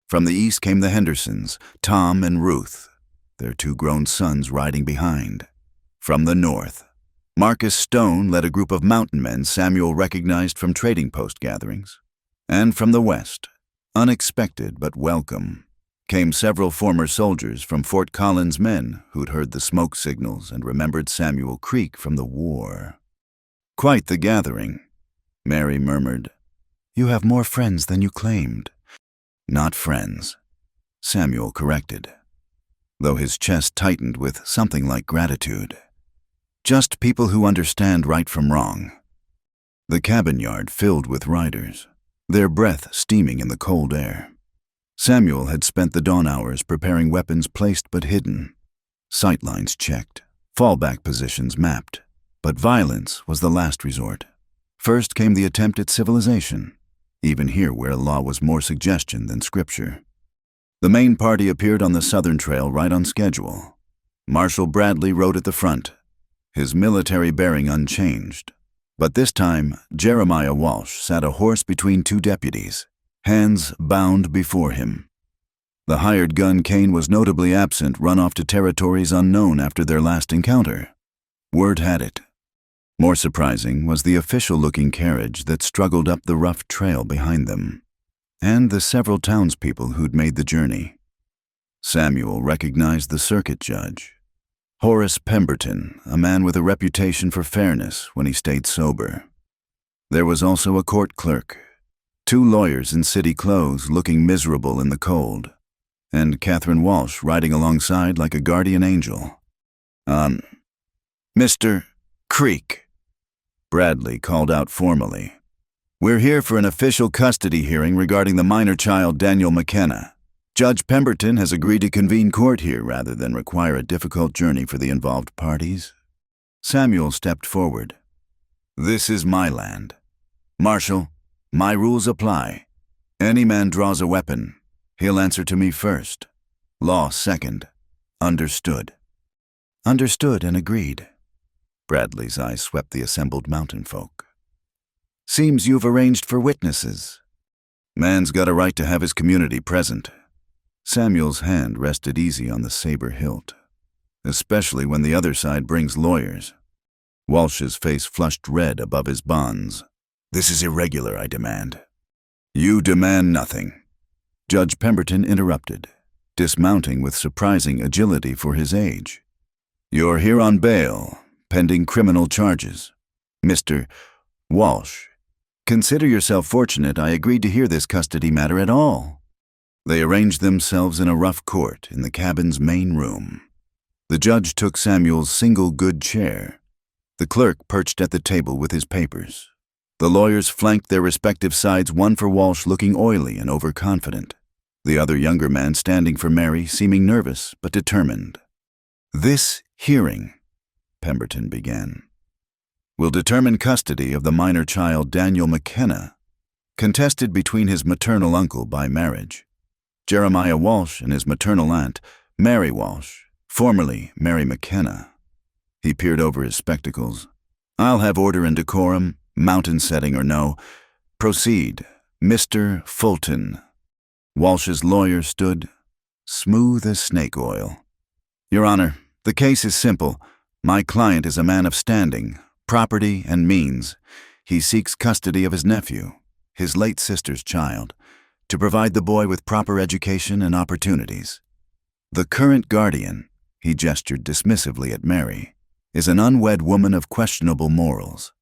From the east came the Hendersons, Tom and Ruth, their 2 grown sons riding behind. From the north, Marcus Stone led a group of mountain men Samuel recognized from trading post gatherings. And from the west, unexpected but welcome, came several former soldiers from Fort Collins' men who'd heard the smoke signals and remembered Samuel Creek from the war. "Quite the gathering," Mary murmured. "You have more friends than you claimed." "Not friends," Samuel corrected, though his chest tightened with something like gratitude. "Just people who understand right from wrong." The cabin yard filled with riders, their breath steaming in the cold air. Samuel had spent the dawn hours preparing weapons placed but hidden, sightlines checked, fallback positions mapped, but violence was the last resort. First came the attempt at civilization, even here where law was more suggestion than scripture. The main party appeared on the southern trail right on schedule. Marshal Bradley rode at the front, his military bearing unchanged. But this time, Jeremiah Walsh sat a horse between two deputies, hands bound before him. The hired gun Kane was notably absent, run off to territories unknown after their last encounter. Word had it. More surprising was the official-looking carriage that struggled up the rough trail behind them, and the several townspeople who'd made the journey. Samuel recognized the circuit judge, Horace Pemberton, a man with a reputation for fairness when he stayed sober. There was also a court clerk, two lawyers in city clothes looking miserable in the cold, and Catherine Walsh riding alongside like a guardian angel. "Mr. Creek," Bradley called out formally. "We're here for an official custody hearing regarding the minor child Daniel McKenna. Judge Pemberton has agreed to convene court here rather than require a difficult journey for the involved parties." Samuel stepped forward. "This is my land. Marshal, my rules apply. Any man draws a weapon, he'll answer to me first. Law second. Understood." "Understood and agreed." Bradley's eyes swept the assembled mountain folk. "Seems you've arranged for witnesses." "Man's got a right to have his community present." Samuel's hand rested easy on the saber hilt, especially when the other side brings lawyers. Walsh's face flushed red above his bonds. "This is irregular, I demand." "You demand nothing," Judge Pemberton interrupted, dismounting with surprising agility for his age. "You're here on bail, pending criminal charges. Mr. Walsh, consider yourself fortunate I agreed to hear this custody matter at all." They arranged themselves in a rough court in the cabin's main room. The judge took Samuel's single good chair. The clerk perched at the table with his papers. The lawyers flanked their respective sides, one for Walsh looking oily and overconfident, the other younger man standing for Mary, seeming nervous but determined. "This hearing," Pemberton began, "will determine custody of the minor child Daniel McKenna, contested between his maternal uncle by marriage, Jeremiah Walsh, and his maternal aunt, Mary Walsh, formerly Mary McKenna." He peered over his spectacles. "I'll have order and decorum, mountain setting or no. Proceed, Mr. Fulton." Walsh's lawyer stood, smooth as snake oil. "Your Honor, the case is simple. My client is a man of standing, property, and means. He seeks custody of his nephew, his late sister's child, to provide the boy with proper education and opportunities. The current guardian," he gestured dismissively at Mary, "is an unwed woman of questionable morals,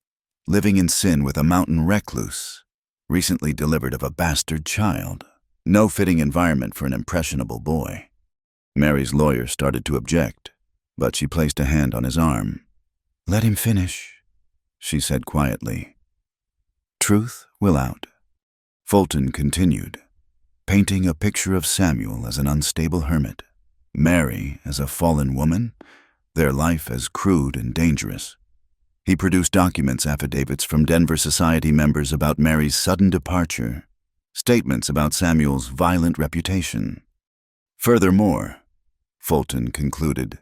living in sin with a mountain recluse, recently delivered of a bastard child. No fitting environment for an impressionable boy." Mary's lawyer started to object, but she placed a hand on his arm. "Let him finish," she said quietly. "Truth will out." Fulton continued, painting a picture of Samuel as an unstable hermit, Mary as a fallen woman, their life as crude and dangerous. He produced documents, affidavits from Denver Society members about Mary's sudden departure, statements about Samuel's violent reputation. "Furthermore," Fulton concluded,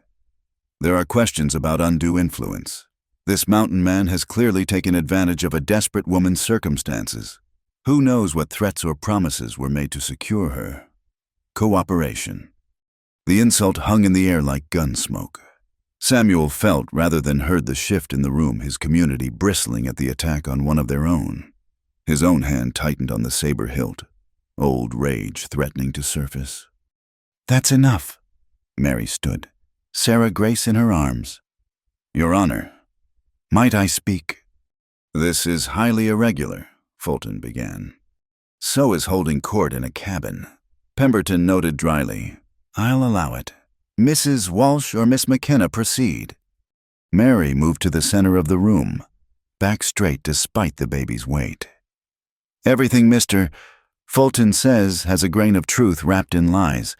"there are questions about undue influence. This mountain man has clearly taken advantage of a desperate woman's circumstances. Who knows what threats or promises were made to secure her? Cooperation." The insult hung in the air like gun smoke. Samuel felt rather than heard the shift in the room, his community bristling at the attack on one of their own. His own hand tightened on the saber hilt, old rage threatening to surface. That's enough. Mary stood, Sarah Grace in her arms. Your Honor, might I speak? This is highly irregular, Fulton began. So is holding court in a cabin. Pemberton noted dryly. I'll allow it. Mrs. Walsh or Miss McKenna proceed. Mary moved to the center of the room, back straight despite the baby's weight. Everything Mr. Fulton says has a grain of truth wrapped in lies.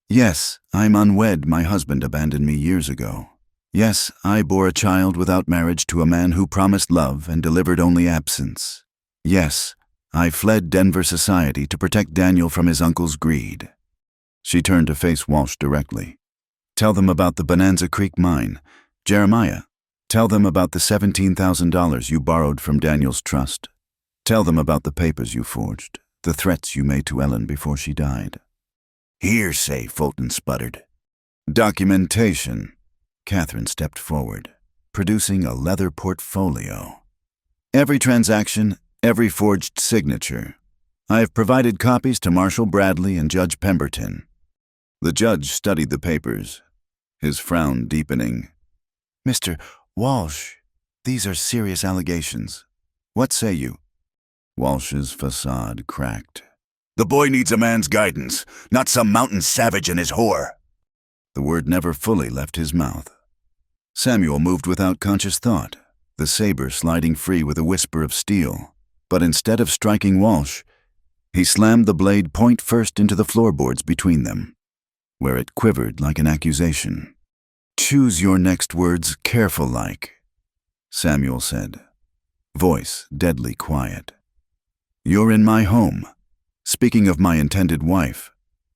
Yes, I'm unwed. My husband abandoned me years ago. Yes, I bore a child without marriage to a man who promised love and delivered only absence. Yes, I fled Denver society to protect Daniel from his uncle's greed. She turned to face Walsh directly. Tell them about the Bonanza Creek mine. Jeremiah, tell them about the $17,000 you borrowed from Daniel's trust. Tell them about the papers you forged, the threats you made to Ellen before she died. Hearsay, Fulton sputtered. Documentation. Catherine stepped forward, producing a leather portfolio. Every transaction, every forged signature. I have provided copies to Marshal Bradley and Judge Pemberton. The judge studied the papers, his frown deepening. Mr. Walsh, these are serious allegations. What say you? Walsh's facade cracked. The boy needs a man's guidance, not some mountain savage and his whore. The word never fully left his mouth. Samuel moved without conscious thought, the saber sliding free with a whisper of steel. But instead of striking Walsh, he slammed the blade point first into the floorboards between them, where it quivered like an accusation. Choose your next words careful-like, Samuel said, voice deadly quiet. You're in my home, speaking of my intended wife,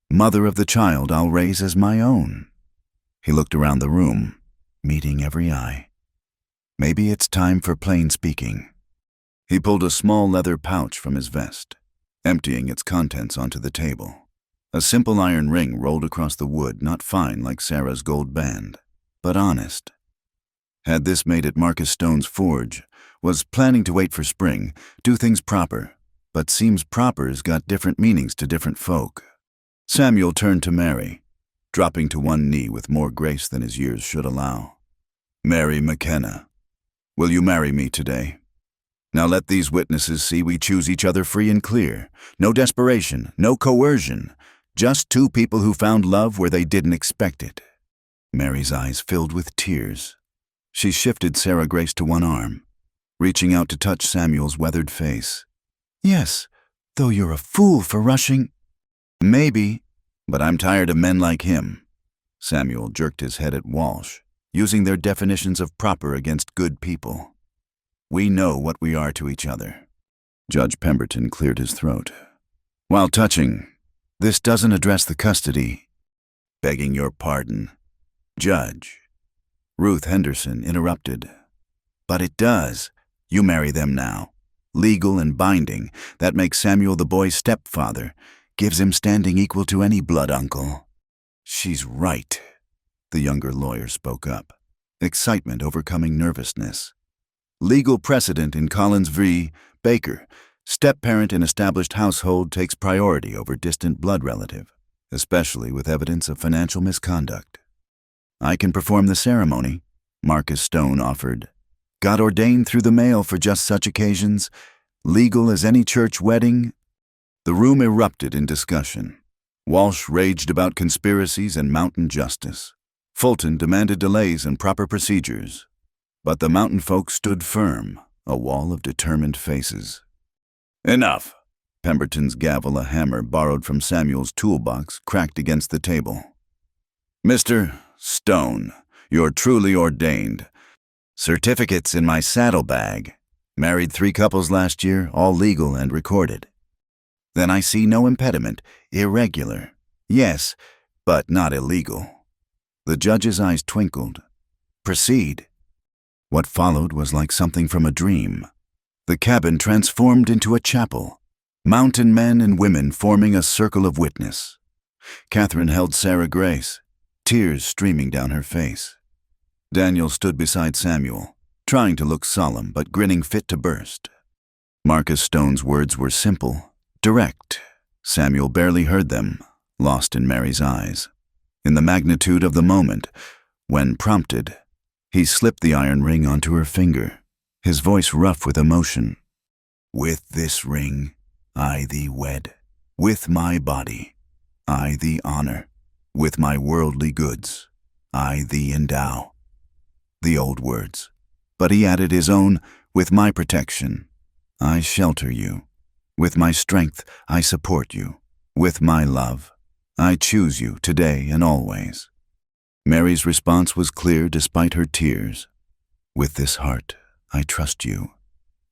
mother of the child I'll raise as my own. He looked around the room, meeting every eye. Maybe it's time for plain speaking. He pulled a small leather pouch from his vest, emptying its contents onto the table. A simple iron ring rolled across the wood, not fine like Sarah's gold band, but honest. Had this made at Marcus Stone's forge, was planning to wait for spring, do things proper, but seems proper's got different meanings to different folk. Samuel turned to Mary, dropping to one knee with more grace than his years should allow. Mary McKenna, will you marry me today? Now let these witnesses see we choose each other free and clear. No desperation, no coercion, just two people who found love where they didn't expect it. Mary's eyes filled with tears. She shifted Sarah Grace to one arm, reaching out to touch Samuel's weathered face. Yes, though you're a fool for rushing. Maybe, but I'm tired of men like him. Samuel jerked his head at Walsh, using their definitions of proper against good people. We know what we are to each other. Judge Pemberton cleared his throat. While touching, this doesn't address the custody. Begging your pardon, Judge. Ruth Henderson interrupted. But it does. You marry them now. Legal and binding. That makes Samuel the boy's stepfather. Gives him standing equal to any blood uncle. She's right. The younger lawyer spoke up, excitement overcoming nervousness. Legal precedent in Collins v. Baker, step-parent in established household takes priority over distant blood relative, especially with evidence of financial misconduct. I can perform the ceremony, Marcus Stone offered. Got ordained through the mail for just such occasions, legal as any church wedding. The room erupted in discussion. Walsh raged about conspiracies and mountain justice. Fulton demanded delays and proper procedures. But the mountain folk stood firm, a wall of determined faces. Enough! Pemberton's gavel, a hammer borrowed from Samuel's toolbox, cracked against the table. Mr. Stone, you're truly ordained. Certificates in my saddlebag. Married 3 couples last year, all legal and recorded. Then I see no impediment. Irregular. Yes, but not illegal. The judge's eyes twinkled. Proceed. What followed was like something from a dream. The cabin transformed into a chapel. Mountain men and women forming a circle of witness. Catherine held Sarah Grace, tears streaming down her face. Daniel stood beside Samuel, trying to look solemn but grinning fit to burst. Marcus Stone's words were simple, direct. Samuel barely heard them, lost in Mary's eyes. In the magnitude of the moment, when prompted, he slipped the iron ring onto her finger, his voice rough with emotion. "With this ring, I thee wed. With my body, I thee honor. With my worldly goods, I thee endow." The old words. But he added his own, "With my protection, I shelter you. With my strength, I support you. With my love, I choose you today and always." Mary's response was clear despite her tears. "With this heart, I trust you.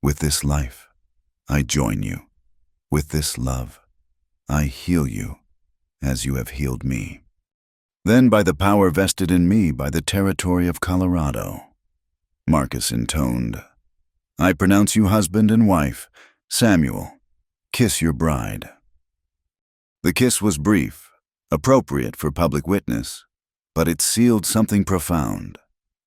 With this life, I join you. With this love, I heal you as you have healed me. Then by the power vested in me by the territory of Colorado," Marcus intoned, "I pronounce you husband and wife. Samuel, kiss your bride." The kiss was brief, appropriate for public witness, but it sealed something profound.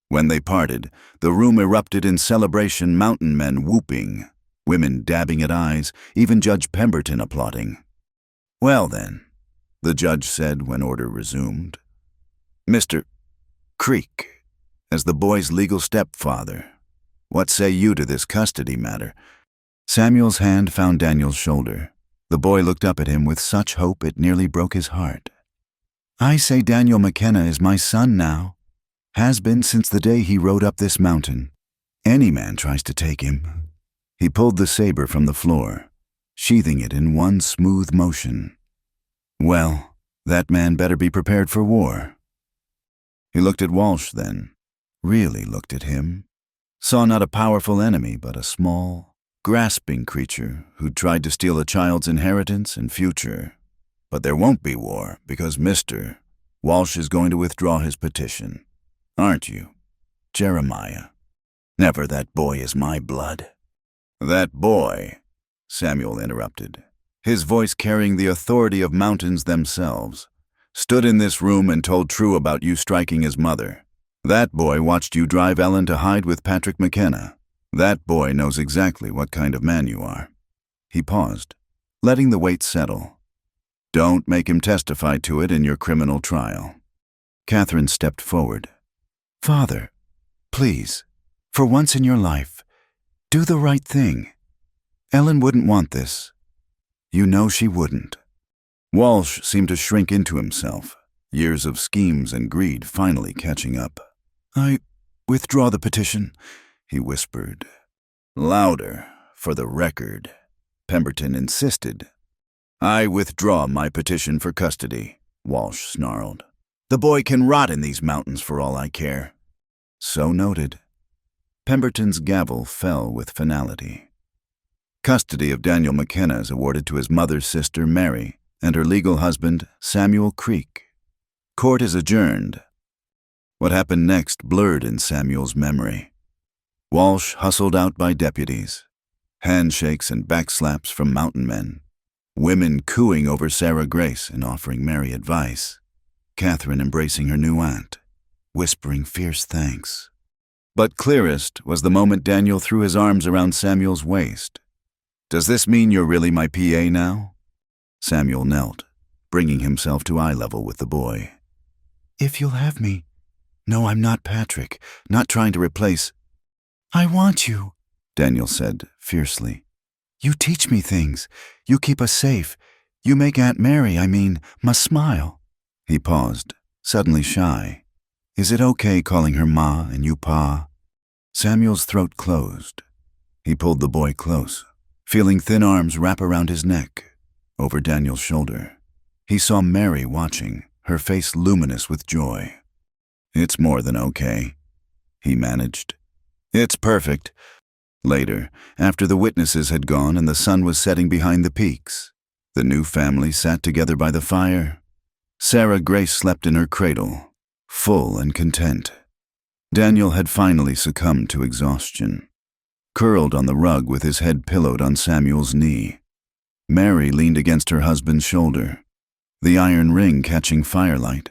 When they parted, the room erupted in celebration, mountain men whooping, women dabbing at eyes, even Judge Pemberton applauding. "Well then," the judge said when order resumed, "Mr. Creek, as the boy's legal stepfather, what say you to this custody matter?" Samuel's hand found Daniel's shoulder. The boy looked up at him with such hope it nearly broke his heart. "I say Daniel McKenna is my son now. Has been since the day he rode up this mountain. Any man tries to take him." He pulled the saber from the floor, sheathing it in one smooth motion. "Well, that man better be prepared for war." He looked at Walsh then, really looked at him, saw not a powerful enemy but a small, grasping creature who'd tried to steal a child's inheritance and future. "But there won't be war because Mr. Walsh is going to withdraw his petition. Aren't you, Jeremiah? Never that boy is my blood." "That boy," Samuel interrupted, his voice carrying the authority of mountains themselves, "stood in this room and told True about you striking his mother. That boy watched you drive Ellen to hide with Patrick McKenna. That boy knows exactly what kind of man you are." He paused, letting the weight settle. "Don't make him testify to it in your criminal trial." Catherine stepped forward. "Father, please, for once in your life, do the right thing. Ellen wouldn't want this. You know she wouldn't." Walsh seemed to shrink into himself, years of schemes and greed finally catching up. "I withdraw the petition," he whispered. "Louder, for the record," Pemberton insisted. "I withdraw my petition for custody," Walsh snarled. "The boy can rot in these mountains for all I care." "So noted." Pemberton's gavel fell with finality. Custody of Daniel McKenna is awarded to his mother's sister, Mary, and her legal husband, Samuel Creek. Court is adjourned. What happened next blurred in Samuel's memory. Walsh hustled out by deputies, handshakes and backslaps from mountain men, women cooing over Sarah Grace and offering Mary advice, Catherine embracing her new aunt, whispering fierce thanks. But clearest was the moment Daniel threw his arms around Samuel's waist. "Does this mean you're really my PA now?" Samuel knelt, bringing himself to eye level with the boy. "If you'll have me. No, I'm not Patrick, not trying to replace—" "I want you," Daniel said fiercely. "You teach me things. You keep us safe. You make Aunt Mary, must smile." He paused, suddenly shy. "Is it okay calling her Ma and you Pa?" Samuel's throat closed. He pulled the boy close, feeling thin arms wrap around his neck, over Daniel's shoulder. He saw Mary watching, her face luminous with joy. "It's more than okay," he managed. "It's perfect." Later, after the witnesses had gone and the sun was setting behind the peaks, the new family sat together by the fire. Sarah Grace slept in her cradle, full and content. Daniel had finally succumbed to exhaustion, curled on the rug with his head pillowed on Samuel's knee. Mary leaned against her husband's shoulder, the iron ring catching firelight.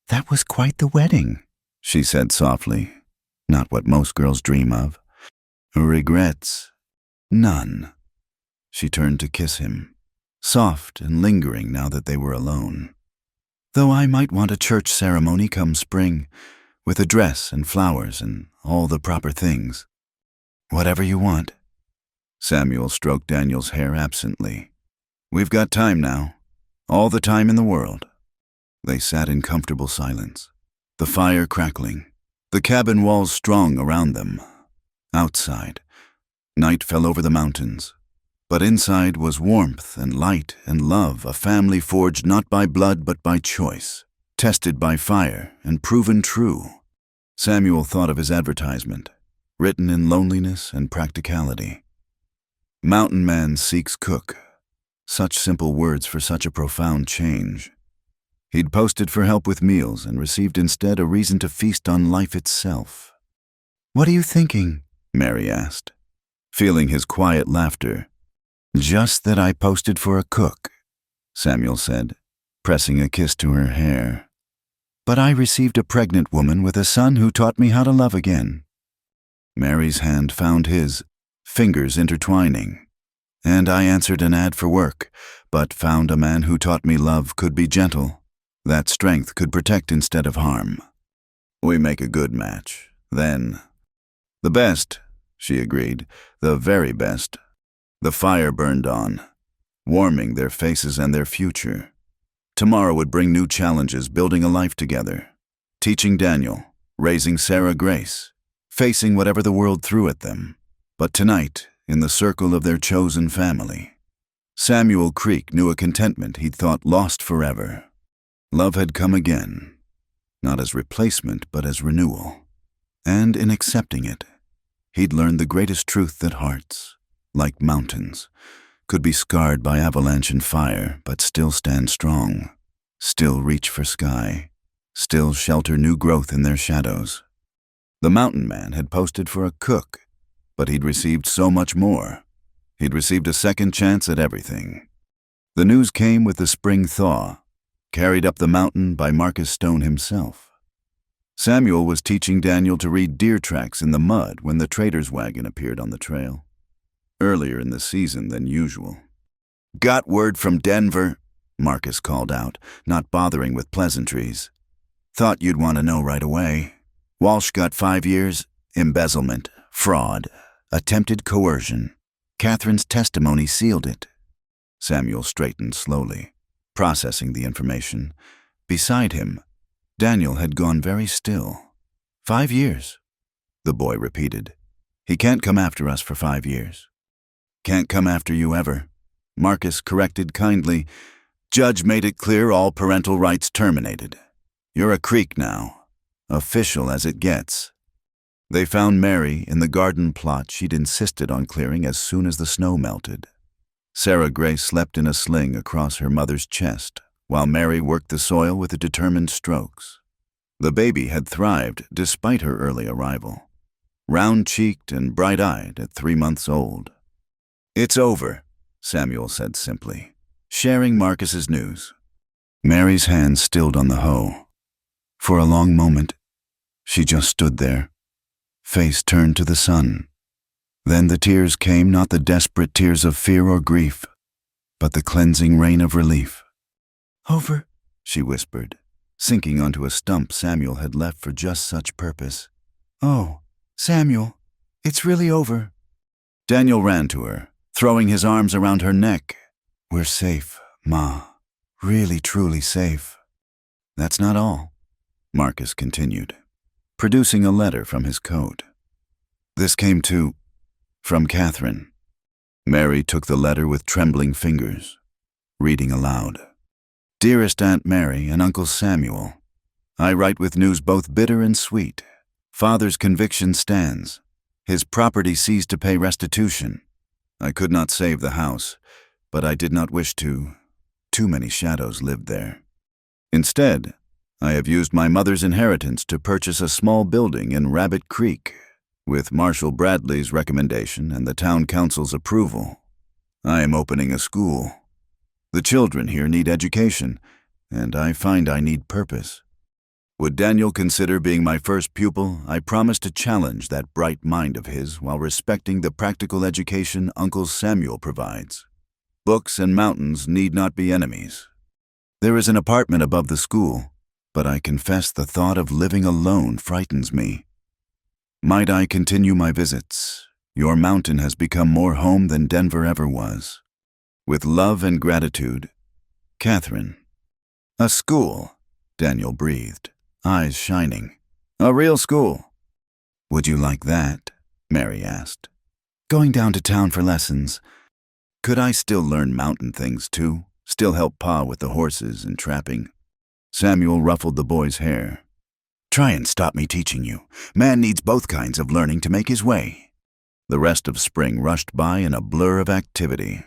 "That was quite the wedding," she said softly, not what most girls dream of. "Regrets? None." She turned to kiss him. soft and lingering now that they were alone. "Though I might want a church ceremony come spring, with a dress and flowers and all the proper things." "Whatever you want." Samuel stroked Daniel's hair absently. "We've got time now. All the time in the world." They sat in comfortable silence, the fire crackling, the cabin walls strong around them. Outside, night fell over the mountains, but inside was warmth and light and love, a family forged not by blood but by choice, tested by fire and proven true. Samuel thought of his advertisement, written in loneliness and practicality. "Mountain man seeks cook." Such simple words for such a profound change. He'd posted for help with meals and received instead a reason to feast on life itself. "What are you thinking?" Mary asked, feeling his quiet laughter. "Just that I posted for a cook," Samuel said, pressing a kiss to her hair. "But I received a pregnant woman with a son who taught me how to love again." Mary's hand found his, fingers intertwining. "And I answered an ad for work, but found a man who taught me love could be gentle, that strength could protect instead of harm. We make a good match, then." "The best," she agreed, "the very best." The fire burned on, warming their faces and their future. Tomorrow would bring new challenges, building a life together, teaching Daniel, raising Sarah Grace, facing whatever the world threw at them. But tonight, in the circle of their chosen family, Samuel Creek knew a contentment he'd thought lost forever. Love had come again, not as replacement but as renewal. And in accepting it, he'd learned the greatest truth that hearts, like mountains, could be scarred by avalanche and fire, but still stand strong, still reach for sky, still shelter new growth in their shadows. The mountain man had posted for a cook, but he'd received so much more. He'd received a second chance at everything. The news came with the spring thaw, carried up the mountain by Marcus Stone himself. Samuel was teaching Daniel to read deer tracks in the mud when the trader's wagon appeared on the trail, earlier in the season than usual. "Got word from Denver," Marcus called out, not bothering with pleasantries. "Thought you'd want to know right away. Walsh got 5 years, embezzlement, fraud, attempted coercion. Catherine's testimony sealed it." Samuel straightened slowly, processing the information. Beside him, Daniel had gone very still. "5 years," the boy repeated. "He can't come after us for 5 years." "Can't come after you ever," Marcus corrected kindly. "Judge made it clear all parental rights terminated. You're a Creek now, official as it gets." They found Mary in the garden plot she'd insisted on clearing as soon as the snow melted. Sarah Grace slept in a sling across her mother's chest, while Mary worked the soil with determined strokes. The baby had thrived despite her early arrival, round-cheeked and bright-eyed at 3 months old. "It's over," Samuel said simply, sharing Marcus's news. Mary's hands stilled on the hoe. For a long moment, she just stood there, face turned to the sun. Then the tears came, not the desperate tears of fear or grief, but the cleansing rain of relief. "Over," she whispered, sinking onto a stump Samuel had left for just such purpose. "Oh, Samuel, it's really over." Daniel ran to her, throwing his arms around her neck. "We're safe, Ma. Really, truly safe." "That's not all," Marcus continued, producing a letter from his coat. "This came from Catherine." Mary took the letter with trembling fingers, reading aloud. "Dearest Aunt Mary and Uncle Samuel, I write with news both bitter and sweet. Father's conviction stands. His property seized to pay restitution. I could not save the house, but I did not wish to. Too many shadows lived there. Instead, I have used my mother's inheritance to purchase a small building in Rabbit Creek, with Marshall Bradley's recommendation and the town council's approval. I am opening a school. The children here need education, and I find I need purpose. Would Daniel consider being my first pupil? I promise to challenge that bright mind of his while respecting the practical education Uncle Samuel provides. Books and mountains need not be enemies. There is an apartment above the school, but I confess the thought of living alone frightens me. Might I continue my visits? Your mountain has become more home than Denver ever was. With love and gratitude, Catherine. A school, Daniel breathed, eyes shining. A real school. Would you like that? Mary asked. Going down to town for lessons. Could I still learn mountain things too? Still help Pa with the horses and trapping? Samuel ruffled the boy's hair. Try and stop me teaching you. Man needs both kinds of learning to make his way. The rest of spring rushed by in a blur of activity.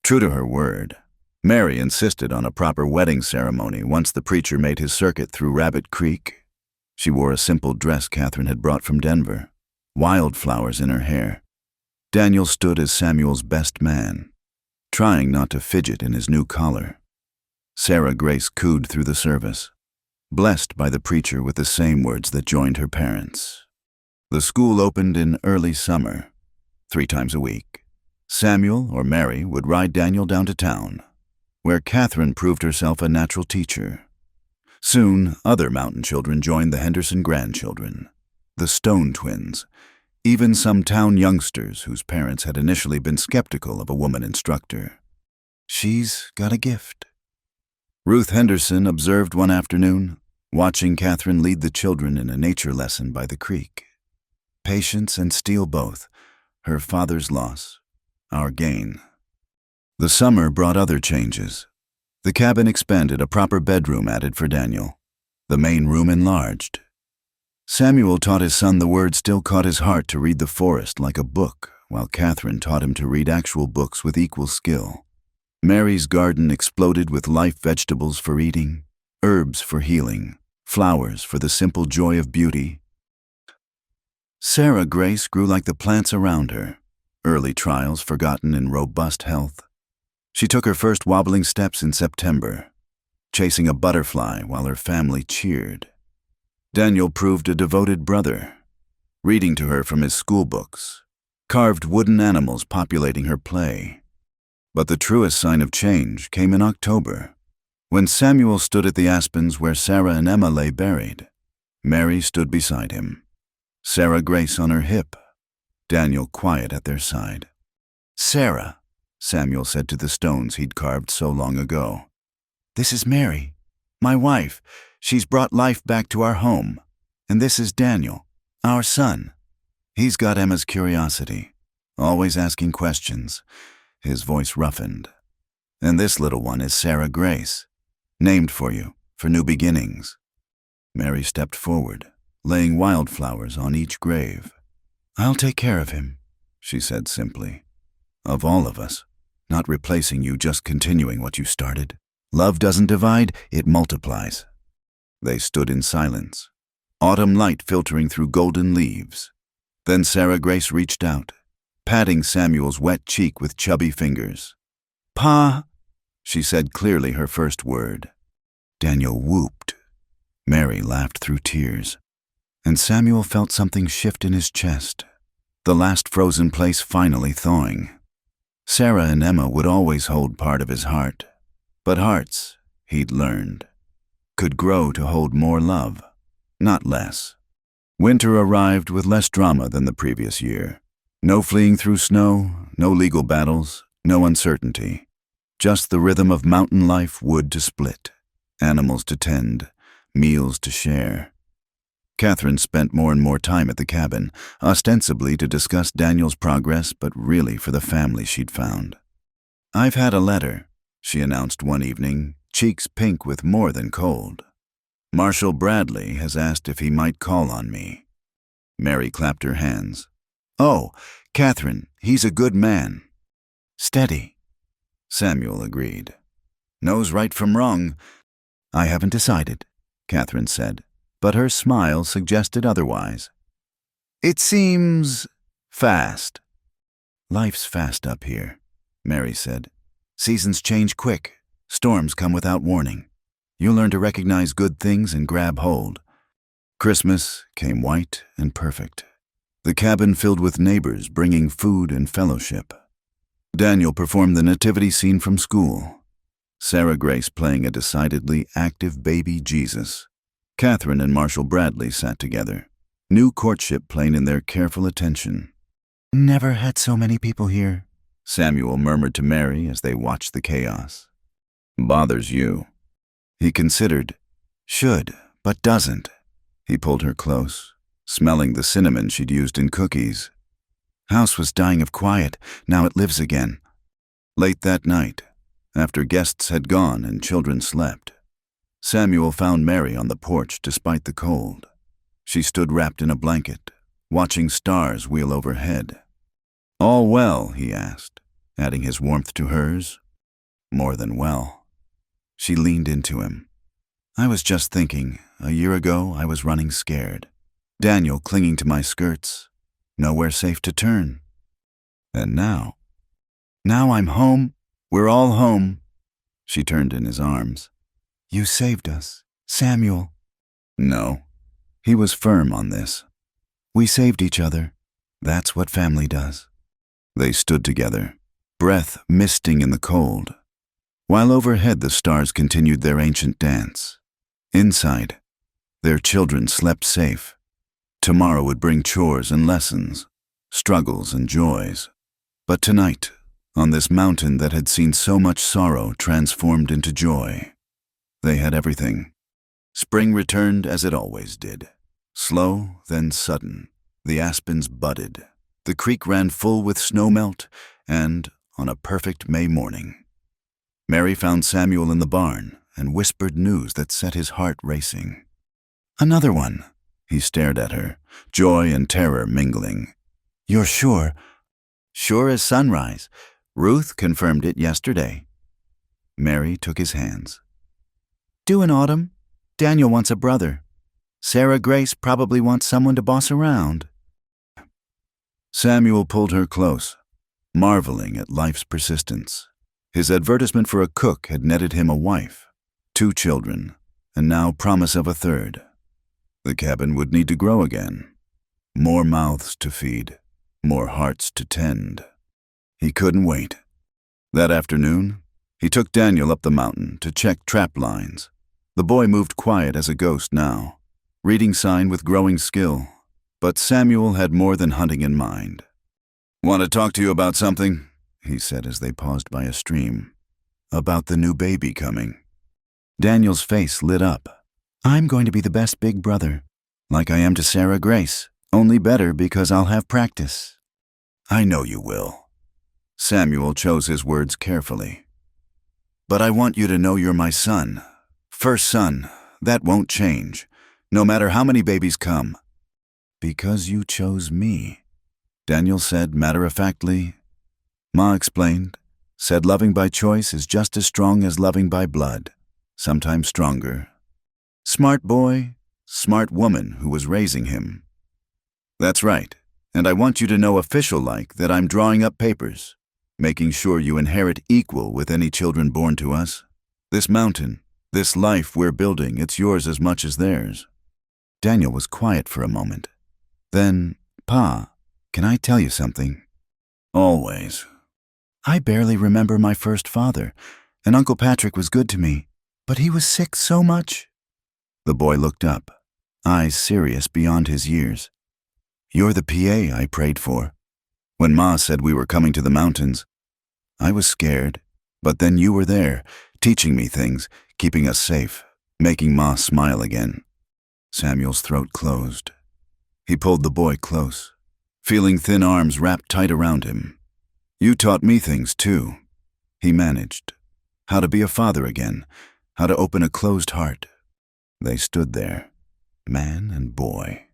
True to her word, Mary insisted on a proper wedding ceremony once the preacher made his circuit through Rabbit Creek. She wore a simple dress Catherine had brought from Denver, wildflowers in her hair. Daniel stood as Samuel's best man, trying not to fidget in his new collar. Sarah Grace cooed through the service, blessed by the preacher with the same words that joined her parents. The school opened in early summer, 3 times a week. Samuel or Mary would ride Daniel down to town, where Catherine proved herself a natural teacher. Soon, other mountain children joined the Henderson grandchildren, the Stone twins, even some town youngsters whose parents had initially been skeptical of a woman instructor. She's got a gift. Ruth Henderson observed one afternoon, watching Catherine lead the children in a nature lesson by the creek. Patience and steel both, her father's loss, our gain. The summer brought other changes. The cabin expanded, a proper bedroom added for Daniel. The main room enlarged. Samuel taught his son the word still caught his heart to read the forest like a book, while Catherine taught him to read actual books with equal skill. Mary's garden exploded with life vegetables for eating, herbs for healing, flowers for the simple joy of beauty. Sarah Grace grew like the plants around her, early trials forgotten in robust health. She took her first wobbling steps in September, chasing a butterfly while her family cheered. Daniel proved a devoted brother, reading to her from his school books, carved wooden animals populating her play. But the truest sign of change came in October, when Samuel stood at the aspens where Sarah and Emma lay buried. Mary stood beside him, Sarah Grace on her hip, Daniel quiet at their side. Sarah, Samuel said to the stones he'd carved so long ago. This is Mary, my wife. She's brought life back to our home. And this is Daniel, our son. He's got Emma's curiosity, always asking questions, his voice roughened. And this little one is Sarah Grace, named for you, for new beginnings. Mary stepped forward, laying wildflowers on each grave. I'll take care of him, she said simply. Of all of us, not replacing you, just continuing what you started. Love doesn't divide, it multiplies. They stood in silence, autumn light filtering through golden leaves. Then Sarah Grace reached out, patting Samuel's wet cheek with chubby fingers. Pa, she said clearly, her first word. Daniel whooped. Mary laughed through tears, and Samuel felt something shift in his chest, the last frozen place finally thawing. Sarah and Emma would always hold part of his heart, but hearts, he'd learned, could grow to hold more love, not less. Winter arrived with less drama than the previous year. No fleeing through snow, no legal battles, no uncertainty. Just the rhythm of mountain life, wood to split, animals to tend, meals to share. Catherine spent more and more time at the cabin, ostensibly to discuss Daniel's progress, but really for the family she'd found. I've had a letter, she announced one evening, cheeks pink with more than cold. Marshal Bradley has asked if he might call on me. Mary clapped her hands. Oh, Catherine, he's a good man. Steady, Samuel agreed. Knows right from wrong. I haven't decided, Catherine said, but her smile suggested otherwise. It seems fast. Life's fast up here, Mary said. Seasons change quick. Storms come without warning. You'll learn to recognize good things and grab hold. Christmas came white and perfect. The cabin filled with neighbors bringing food and fellowship. Daniel performed the nativity scene from school. Sarah Grace playing a decidedly active baby Jesus. Catherine and Marshall Bradley sat together, new courtship plain in their careful attention. "Never had so many people here," Samuel murmured to Mary as they watched the chaos. "Bothers you." He considered. "Should, but doesn't." He pulled her close, smelling the cinnamon she'd used in cookies. House was dying of quiet, now it lives again. Late that night, after guests had gone and children slept, Samuel found Mary on the porch despite the cold. She stood wrapped in a blanket, watching stars wheel overhead. "All well?" he asked, adding his warmth to hers. "More than well." She leaned into him. "I was just thinking, a year ago I was running scared. Daniel clinging to my skirts, nowhere safe to turn. And now I'm home. We're all home." She turned in his arms. "You saved us, Samuel." "No." He was firm on this. "We saved each other. That's what family does." They stood together, breath misting in the cold, while overhead the stars continued their ancient dance. Inside, their children slept safe. Tomorrow would bring chores and lessons, struggles and joys. But tonight, on this mountain that had seen so much sorrow transformed into joy, they had everything. Spring returned as it always did. Slow, then sudden, the aspens budded. The creek ran full with snowmelt, and, on a perfect May morning, Mary found Samuel in the barn and whispered news that set his heart racing. "Another one." He stared at her, joy and terror mingling. "You're sure?" "Sure as sunrise. Ruth confirmed it yesterday." Mary took his hands. "Due in autumn. Daniel wants a brother. Sarah Grace probably wants someone to boss around." Samuel pulled her close, marveling at life's persistence. His advertisement for a cook had netted him a wife, 2 children, and now promise of a third. The cabin would need to grow again. More mouths to feed, more hearts to tend. He couldn't wait. That afternoon, he took Daniel up the mountain to check trap lines. The boy moved quiet as a ghost now, reading sign with growing skill. But Samuel had more than hunting in mind. "Want to talk to you about something?" he said as they paused by a stream. "About the new baby coming." Daniel's face lit up. "I'm going to be the best big brother, like I am to Sarah Grace, only better because I'll have practice." "I know you will." Samuel chose his words carefully. "But I want you to know you're my son. First son, that won't change, no matter how many babies come." "Because you chose me," Daniel said matter-of-factly. Ma explained, said loving by choice is just as strong as loving by blood, sometimes stronger. Smart boy, smart woman who was raising him. "That's right, and I want you to know official-like that I'm drawing up papers, making sure you inherit equal with any children born to us. This mountain, this life we're building, it's yours as much as theirs." Daniel was quiet for a moment. Then, "Pa, can I tell you something?" "Always." "I barely remember my first father, and Uncle Patrick was good to me, but he was sick so much." The boy looked up, eyes serious beyond his years. "You're the PA I prayed for. When Ma said we were coming to the mountains, I was scared, but then you were there, teaching me things, keeping us safe, making Ma smile again." Samuel's throat closed. He pulled the boy close, feeling thin arms wrapped tight around him. "You taught me things, too." He managed. How to be a father again, how to open a closed heart. They stood there, man and boy,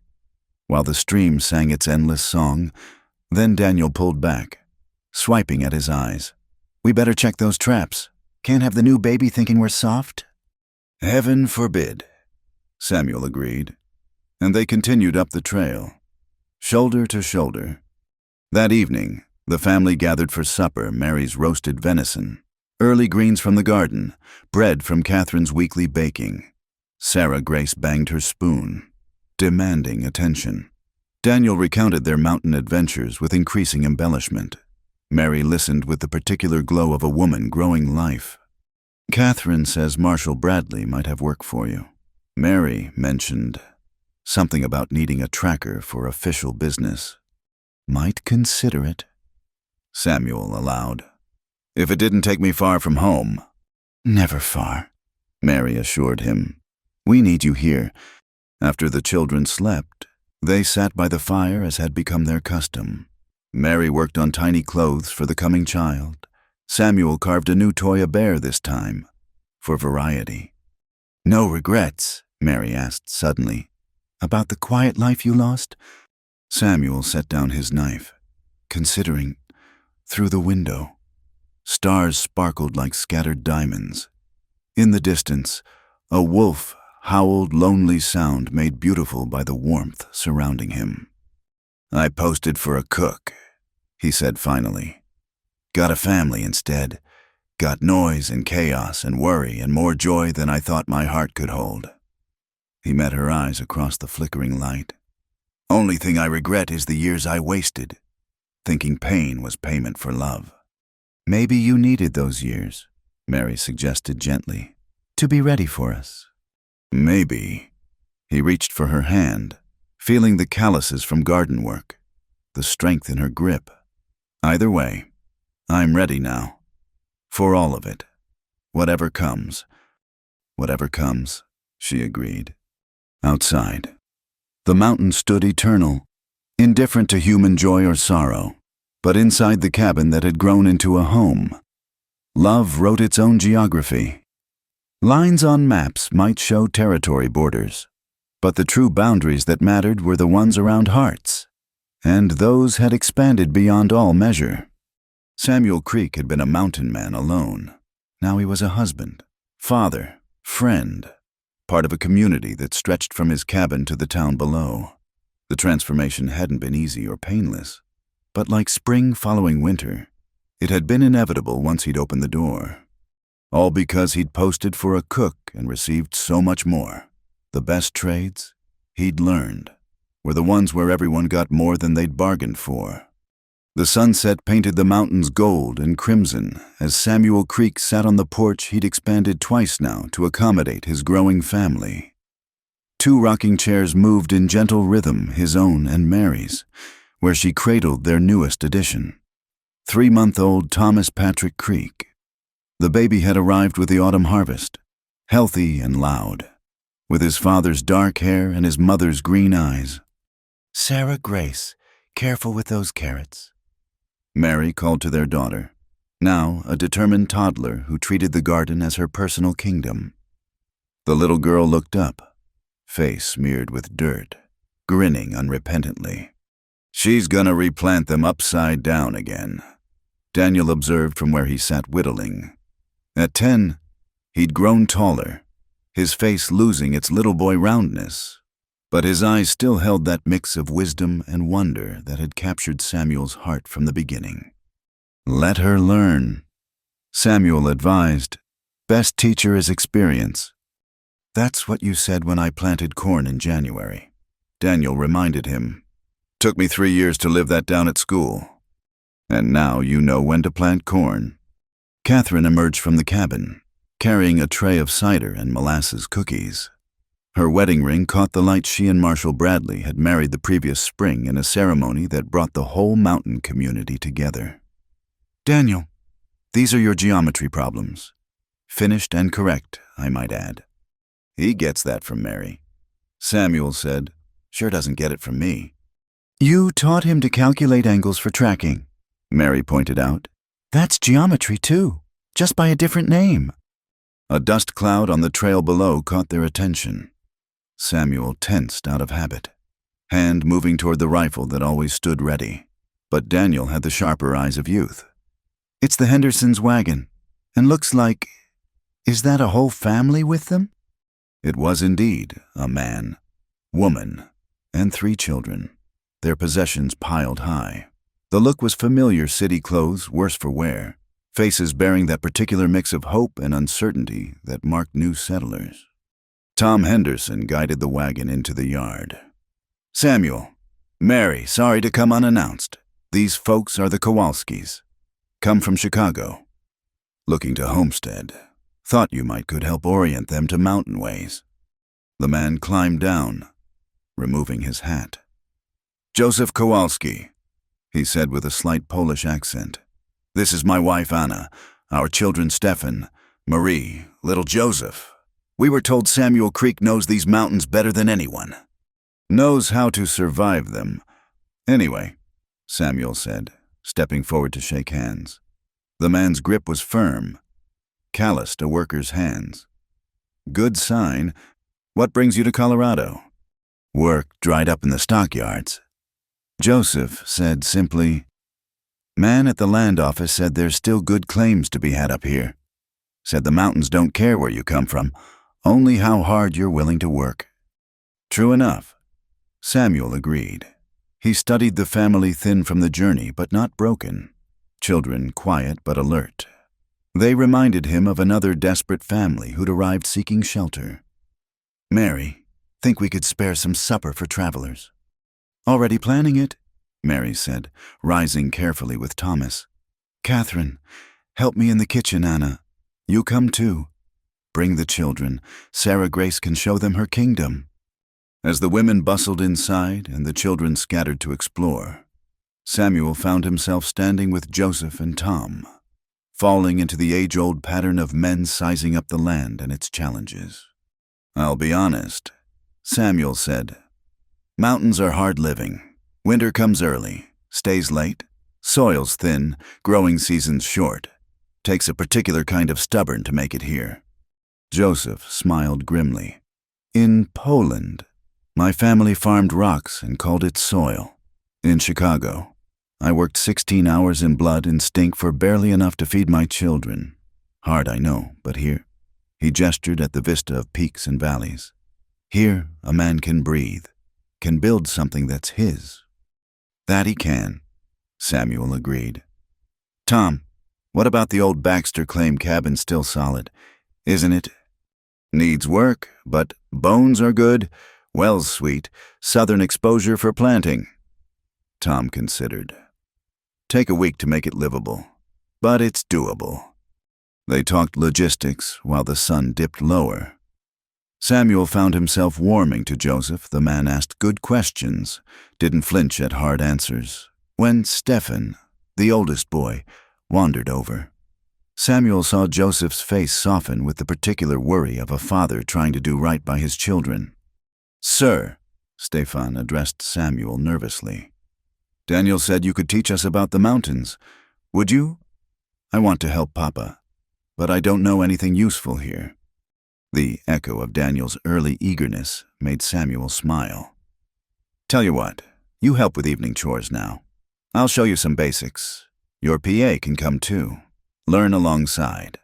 while the stream sang its endless song. Then Daniel pulled back, swiping at his eyes. "We better check those traps. Can't have the new baby thinking we're soft." "Heaven forbid," Samuel agreed, and they continued up the trail, shoulder to shoulder. That evening, the family gathered for supper Mary's roasted venison, early greens from the garden, bread from Catherine's weekly baking. Sarah Grace banged her spoon, demanding attention. Daniel recounted their mountain adventures with increasing embellishment. Mary listened with the particular glow of a woman growing life. Catherine says Marshall Bradley might have work for you. Mary mentioned something about needing a tracker for official business. Might consider it. Samuel allowed. If it didn't take me far from home. Never far, Mary assured him. We need you here. After the children slept, they sat by the fire as had become their custom. Mary worked on tiny clothes for the coming child. Samuel carved a new toy, a bear this time, for variety. No regrets, Mary asked suddenly. About the quiet life you lost? Samuel set down his knife, considering. Through the window, stars sparkled like scattered diamonds. In the distance, a wolf howled, lonely sound made beautiful by the warmth surrounding him. I posted for a cook, he said finally. Got a family instead. Got noise and chaos and worry and more joy than I thought my heart could hold. He met her eyes across the flickering light. Only thing I regret is the years I wasted, thinking pain was payment for love. Maybe you needed those years, Mary suggested gently, to be ready for us. Maybe. He reached for her hand, feeling the calluses from garden work, the strength in her grip. Either way, I'm ready now. For all of it. Whatever comes. Whatever comes, she agreed. Outside, the mountain stood eternal, indifferent to human joy or sorrow, but inside the cabin that had grown into a home, love wrote its own geography. Lines on maps might show territory borders, but the true boundaries that mattered were the ones around hearts, and those had expanded beyond all measure. Samuel Creek had been a mountain man alone. Now he was a husband, father, friend, part of a community that stretched from his cabin to the town below. The transformation hadn't been easy or painless, but like spring following winter, it had been inevitable once he'd opened the door. All because he'd posted for a cook and received so much more. The best trades, he'd learned, were the ones where everyone got more than they'd bargained for. The sunset painted the mountains gold and crimson as Samuel Creek sat on the porch he'd expanded twice now to accommodate his growing family. 2 rocking chairs moved in gentle rhythm, his own and Mary's, where she cradled their newest addition, 3-month-old Thomas Patrick Creek. The baby had arrived with the autumn harvest, healthy and loud, with his father's dark hair and his mother's green eyes. Sarah Grace, careful with those carrots, Mary called to their daughter, now a determined toddler who treated the garden as her personal kingdom. The little girl looked up, face smeared with dirt, grinning unrepentantly. She's gonna replant them upside down again, Daniel observed from where he sat whittling. At 10, he'd grown taller, his face losing its little boy roundness, but his eyes still held that mix of wisdom and wonder that had captured Samuel's heart from the beginning. Let her learn, Samuel advised. Best teacher is experience. That's what you said when I planted corn in January, Daniel reminded him. Took me 3 years to live that down at school. And now you know when to plant corn. Catherine emerged from the cabin, carrying a tray of cider and molasses cookies. Her wedding ring caught the light she and Marshall Bradley had married the previous spring in a ceremony that brought the whole mountain community together. Daniel, these are your geometry problems. Finished and correct, I might add. He gets that from Mary, Samuel said. Sure doesn't get it from me. You taught him to calculate angles for tracking, Mary pointed out. That's geometry too, just by a different name. A dust cloud on the trail below caught their attention. Samuel tensed out of habit, hand moving toward the rifle that always stood ready. But Daniel had the sharper eyes of youth. It's the Hendersons' wagon, and looks like... Is that a whole family with them? It was indeed a man, woman, and 3 children, their possessions piled high. The look was familiar city clothes, worse for wear, faces bearing that particular mix of hope and uncertainty that marked new settlers. Tom Henderson guided the wagon into the yard. Samuel, Mary, sorry to come unannounced. These folks are the Kowalskis. Come from Chicago. Looking to homestead. Thought you could help orient them to mountain ways. The man climbed down, removing his hat. Joseph Kowalski, he said with a slight Polish accent. This is my wife Anna, our children Stefan, Marie, little Joseph. We were told Samuel Creek knows these mountains better than anyone. Knows how to survive them. Anyway, Samuel said, stepping forward to shake hands. The man's grip was firm, calloused a worker's hands. Good sign. What brings you to Colorado? Work dried up in the stockyards. Joseph said simply, Man at the land office said there's still good claims to be had up here. Said the mountains don't care where you come from, only how hard you're willing to work. True enough. Samuel agreed. He studied the family thin from the journey, but not broken. Children quiet but alert. They reminded him of another desperate family who'd arrived seeking shelter. Mary, think we could spare some supper for travelers? Already planning it, Mary said, rising carefully with Thomas. Catherine, help me in the kitchen, Anna. You come too. Bring the children. Sarah Grace can show them her kingdom. As the women bustled inside and the children scattered to explore, Samuel found himself standing with Joseph and Tom, falling into the age-old pattern of men sizing up the land and its challenges. I'll be honest, Samuel said. Mountains are hard living. Winter comes early, stays late, soil's thin, growing seasons short. Takes a particular kind of stubborn to make it here. Joseph smiled grimly. In Poland, my family farmed rocks and called it soil. In Chicago, I worked 16 hours in blood and stink for barely enough to feed my children. Hard, I know, but here, he gestured at the vista of peaks and valleys. Here, a man can breathe, can build something that's his. That he can, Samuel agreed. Tom, what about the old Baxter claim cabin still solid, isn't it? Needs work, but bones are good, wells sweet, southern exposure for planting. Tom considered. Take a week to make it livable, but it's doable. They talked logistics while the sun dipped lower. Samuel found himself warming to Joseph. The man asked good questions, didn't flinch at hard answers. When Stefan, the oldest boy, wandered over, Samuel saw Joseph's face soften with the particular worry of a father trying to do right by his children. Sir, Stefan addressed Samuel nervously. Daniel said you could teach us about the mountains. Would you? I want to help Papa, but I don't know anything useful here. The echo of Daniel's early eagerness made Samuel smile. Tell you what, you help with evening chores now. I'll show you some basics. Your PA can come too. Learn alongside.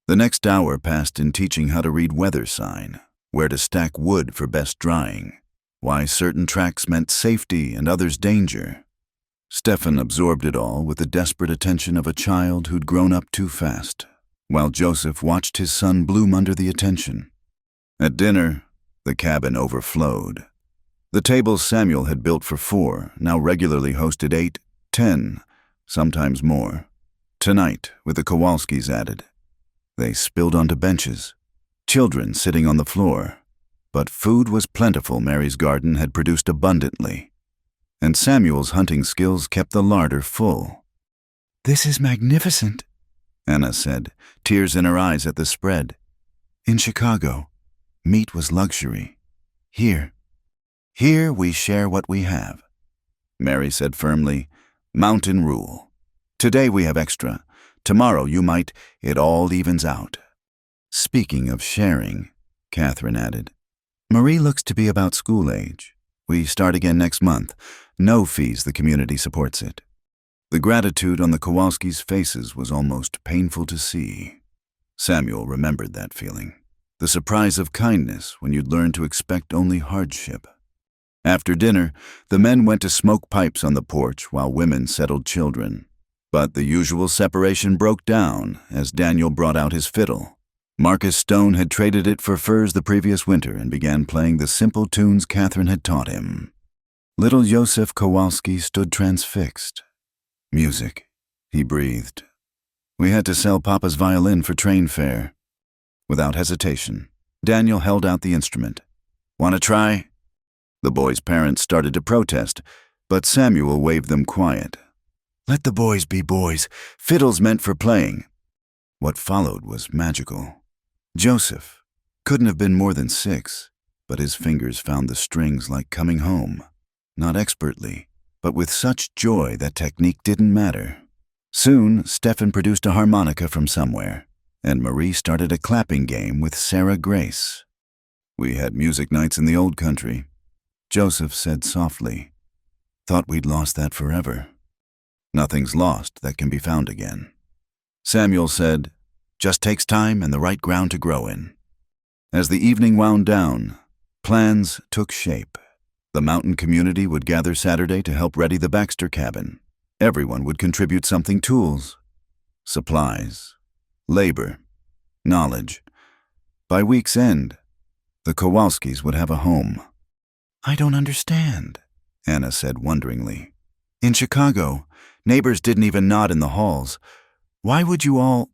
The next hour passed in teaching how to read weather sign, where to stack wood for best drying, why certain tracks meant safety and others danger. Stefan absorbed it all with the desperate attention of a child who'd grown up too fast, while Joseph watched his son bloom under the attention. At dinner, the cabin overflowed. The tables Samuel had built for 4 now regularly hosted 8, 10, sometimes more. Tonight, with the Kowalskis added. They spilled onto benches, children sitting on the floor. But food was plentiful. Mary's garden had produced abundantly, and Samuel's hunting skills kept the larder full. This is magnificent, Anna said, tears in her eyes at the spread. In Chicago, meat was luxury. Here we share what we have. Mary said firmly, mountain rule. Today we have extra. Tomorrow you might. It all evens out. Speaking of sharing, Catherine added, Marie looks to be about school age. We start again next month. No fees, the community supports it. The gratitude on the Kowalskis' faces was almost painful to see. Samuel remembered that feeling. The surprise of kindness when you'd learn to expect only hardship. After dinner, the men went to smoke pipes on the porch while women settled children. But the usual separation broke down as Daniel brought out his fiddle. Marcus Stone had traded it for furs the previous winter and began playing the simple tunes Catherine had taught him. Little Joseph Kowalski stood transfixed. Music. he breathed. We had to sell Papa's violin for train fare. Without hesitation, Daniel held out the instrument. Want to try? The boy's parents started to protest, but Samuel waved them quiet. Let the boys be boys. Fiddle's meant for playing. What followed was magical. Joseph couldn't have been more than 6, but his fingers found the strings like coming home. Not expertly, but with such joy that technique didn't matter. Soon, Stephen produced a harmonica from somewhere, and Marie started a clapping game with Sarah Grace. We had music nights in the old country. Joseph said softly, Thought we'd lost that forever. Nothing's lost that can be found again. Samuel said, Just takes time and the right ground to grow in. As the evening wound down, plans took shape. The mountain community would gather Saturday to help ready the Baxter cabin. Everyone would contribute something: tools, supplies, labor, knowledge. By week's end, the Kowalskis would have a home. I don't understand, Anna said wonderingly. In Chicago, neighbors didn't even nod in the halls. Why would you all?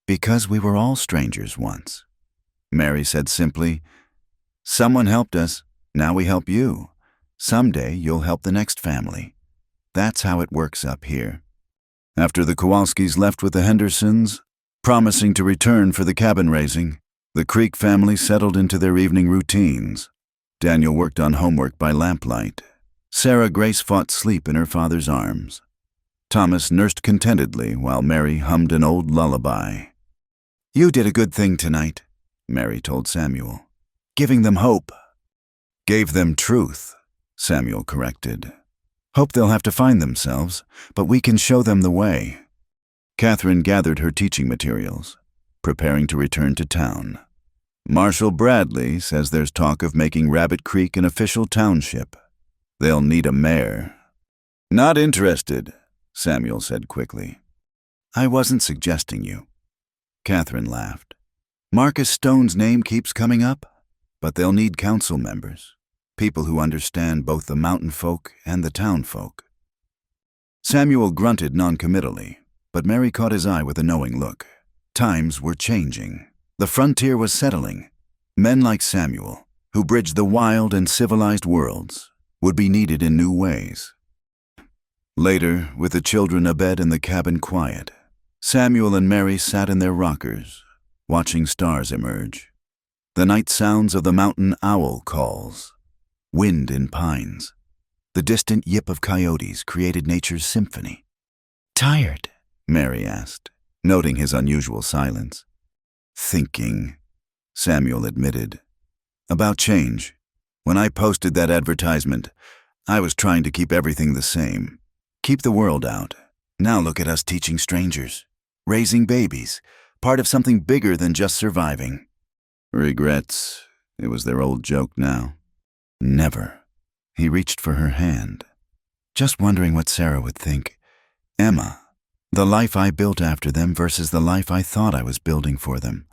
Because we were all strangers once. Mary said simply, Someone helped us, now we help you. Someday you'll help the next family. That's how it works up here. After the Kowalskis left with the Hendersons, promising to return for the cabin raising, the Creek family settled into their evening routines. Daniel worked on homework by lamplight. Sarah Grace fought sleep in her father's arms. Thomas nursed contentedly while Mary hummed an old lullaby. You did a good thing tonight, Mary told Samuel. Giving them hope. Gave them truth, Samuel corrected. Hope they'll have to find themselves, but we can show them the way. Catherine gathered her teaching materials, preparing to return to town. Marshal Bradley says there's talk of making Rabbit Creek an official township. They'll need a mayor. Not interested, Samuel said quickly. I wasn't suggesting you. Catherine laughed. Marcus Stone's name keeps coming up, but they'll need council members, people who understand both the mountain folk and the town folk. Samuel grunted noncommittally, but Mary caught his eye with a knowing look. Times were changing. The frontier was settling. Men like Samuel, who bridged the wild and civilized worlds, would be needed in new ways. Later, with the children abed and the cabin quiet, Samuel and Mary sat in their rockers, watching stars emerge. The night sounds of the mountain owl calls, wind in pines. The distant yip of coyotes created nature's symphony. Tired? Mary asked, noting his unusual silence. Thinking, Samuel admitted. About change. When I posted that advertisement, I was trying to keep everything the same. Keep the world out. Now look at us teaching strangers. Raising babies. Part of something bigger than just surviving. Regrets. It was their old joke now. Never. He reached for her hand. Just wondering what Sarah would think. Emma. The life I built after them versus the life I thought I was building for them.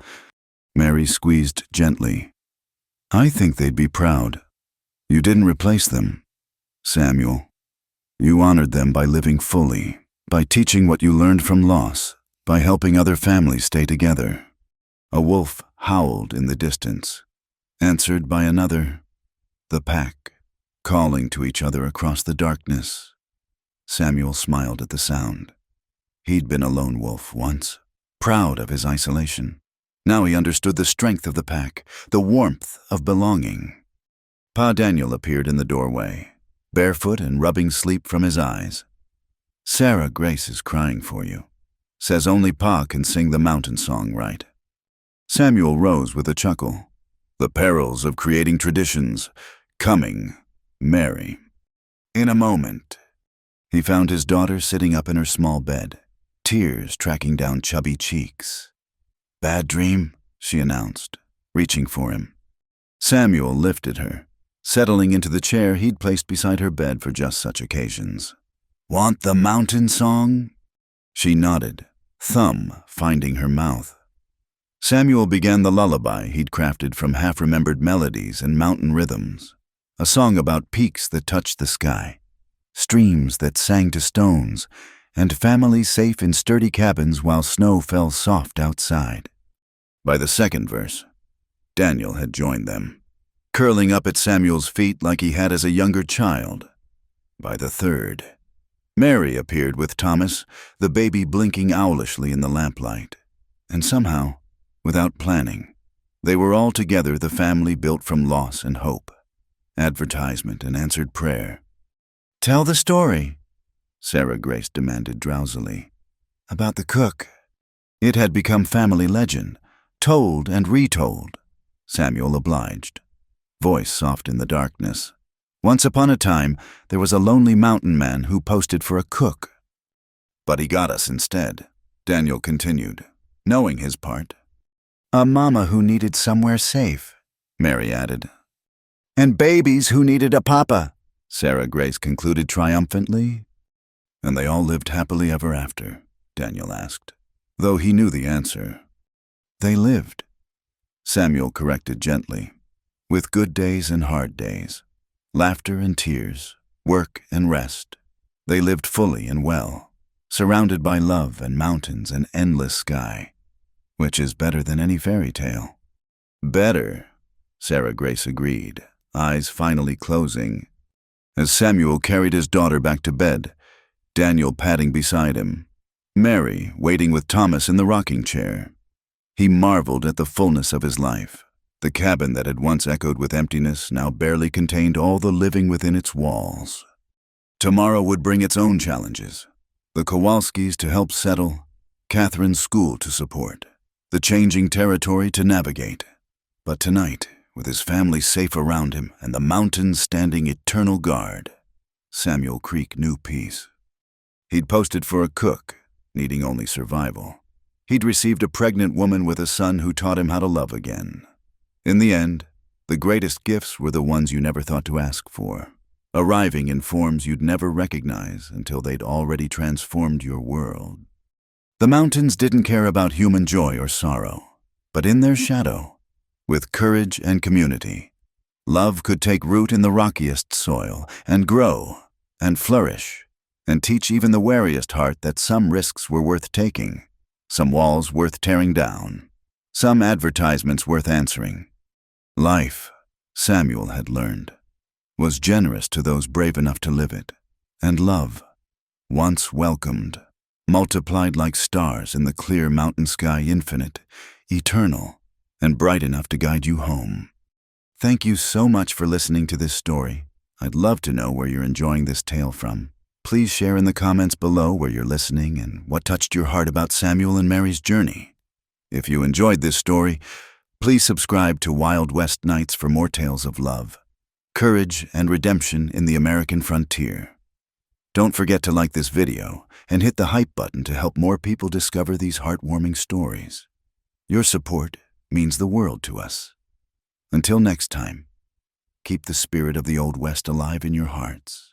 Mary squeezed gently. I think they'd be proud. You didn't replace them, Samuel. You honored them by living fully, by teaching what you learned from loss, by helping other families stay together. A wolf howled in the distance, answered by another. The pack, calling to each other across the darkness. Samuel smiled at the sound. He'd been a lone wolf once, proud of his isolation. Now he understood the strength of the pack, the warmth of belonging. Pa Daniel appeared in the doorway, barefoot and rubbing sleep from his eyes. Sarah Grace is crying for you. Says only Pa can sing the mountain song right. Samuel rose with a chuckle. The perils of creating traditions. Coming, Mary. In a moment. He found his daughter sitting up in her small bed, tears tracking down chubby cheeks. Bad dream, she announced, reaching for him. Samuel lifted her, settling into the chair he'd placed beside her bed for just such occasions. Want the mountain song? She nodded, thumb finding her mouth. Samuel began the lullaby he'd crafted from half-remembered melodies and mountain rhythms, a song about peaks that touched the sky, streams that sang to stones, and families safe in sturdy cabins while snow fell soft outside. By the second verse, Daniel had joined them, curling up at Samuel's feet like he had as a younger child. By the third, Mary appeared with Thomas, the baby blinking owlishly in the lamplight. And somehow, without planning, they were all together, the family built from loss and hope, advertisement and answered prayer. "Tell the story," Sarah Grace demanded drowsily. "About the cook." It had become family legend, told and retold. Samuel obliged, voice soft in the darkness. Once upon a time, there was a lonely mountain man who posted for a cook. "But he got us instead," Daniel continued, knowing his part. "A mama who needed somewhere safe," Mary added. "And babies who needed a papa," Sarah Grace concluded triumphantly. "And they all lived happily ever after?" Daniel asked, though he knew the answer. "They lived," Samuel corrected gently, "with good days and hard days, laughter and tears, work and rest. They lived fully and well, surrounded by love and mountains and endless sky, which is better than any fairy tale." "Better," Sarah Grace agreed, eyes finally closing. As Samuel carried his daughter back to bed, Daniel padding beside him, Mary waiting with Thomas in the rocking chair, he marveled at the fullness of his life. The cabin that had once echoed with emptiness now barely contained all the living within its walls. Tomorrow would bring its own challenges. The Kowalskis to help settle, Catherine's school to support, the changing territory to navigate. But tonight, with his family safe around him and the mountains standing eternal guard, Samuel Creek knew peace. He'd posted for a cook, needing only survival. He'd received a pregnant woman with a son who taught him how to love again. In the end, the greatest gifts were the ones you never thought to ask for, arriving in forms you'd never recognize until they'd already transformed your world. The mountains didn't care about human joy or sorrow, but in their shadow, with courage and community, love could take root in the rockiest soil and grow and flourish and teach even the wariest heart that some risks were worth taking, some walls worth tearing down, some advertisements worth answering. Life, Samuel had learned, was generous to those brave enough to live it, and love, once welcomed, multiplied like stars in the clear mountain sky, infinite, eternal, and bright enough to guide you home. Thank you so much for listening to this story. I'd love to know where you're enjoying this tale from. Please share in the comments below where you're listening and what touched your heart about Samuel and Mary's journey. If you enjoyed this story, please subscribe to Wild West Nights for more tales of love, courage, and redemption in the American frontier. Don't forget to like this video and hit the hype button to help more people discover these heartwarming stories. Your support means the world to us. Until next time, keep the spirit of the Old West alive in your hearts.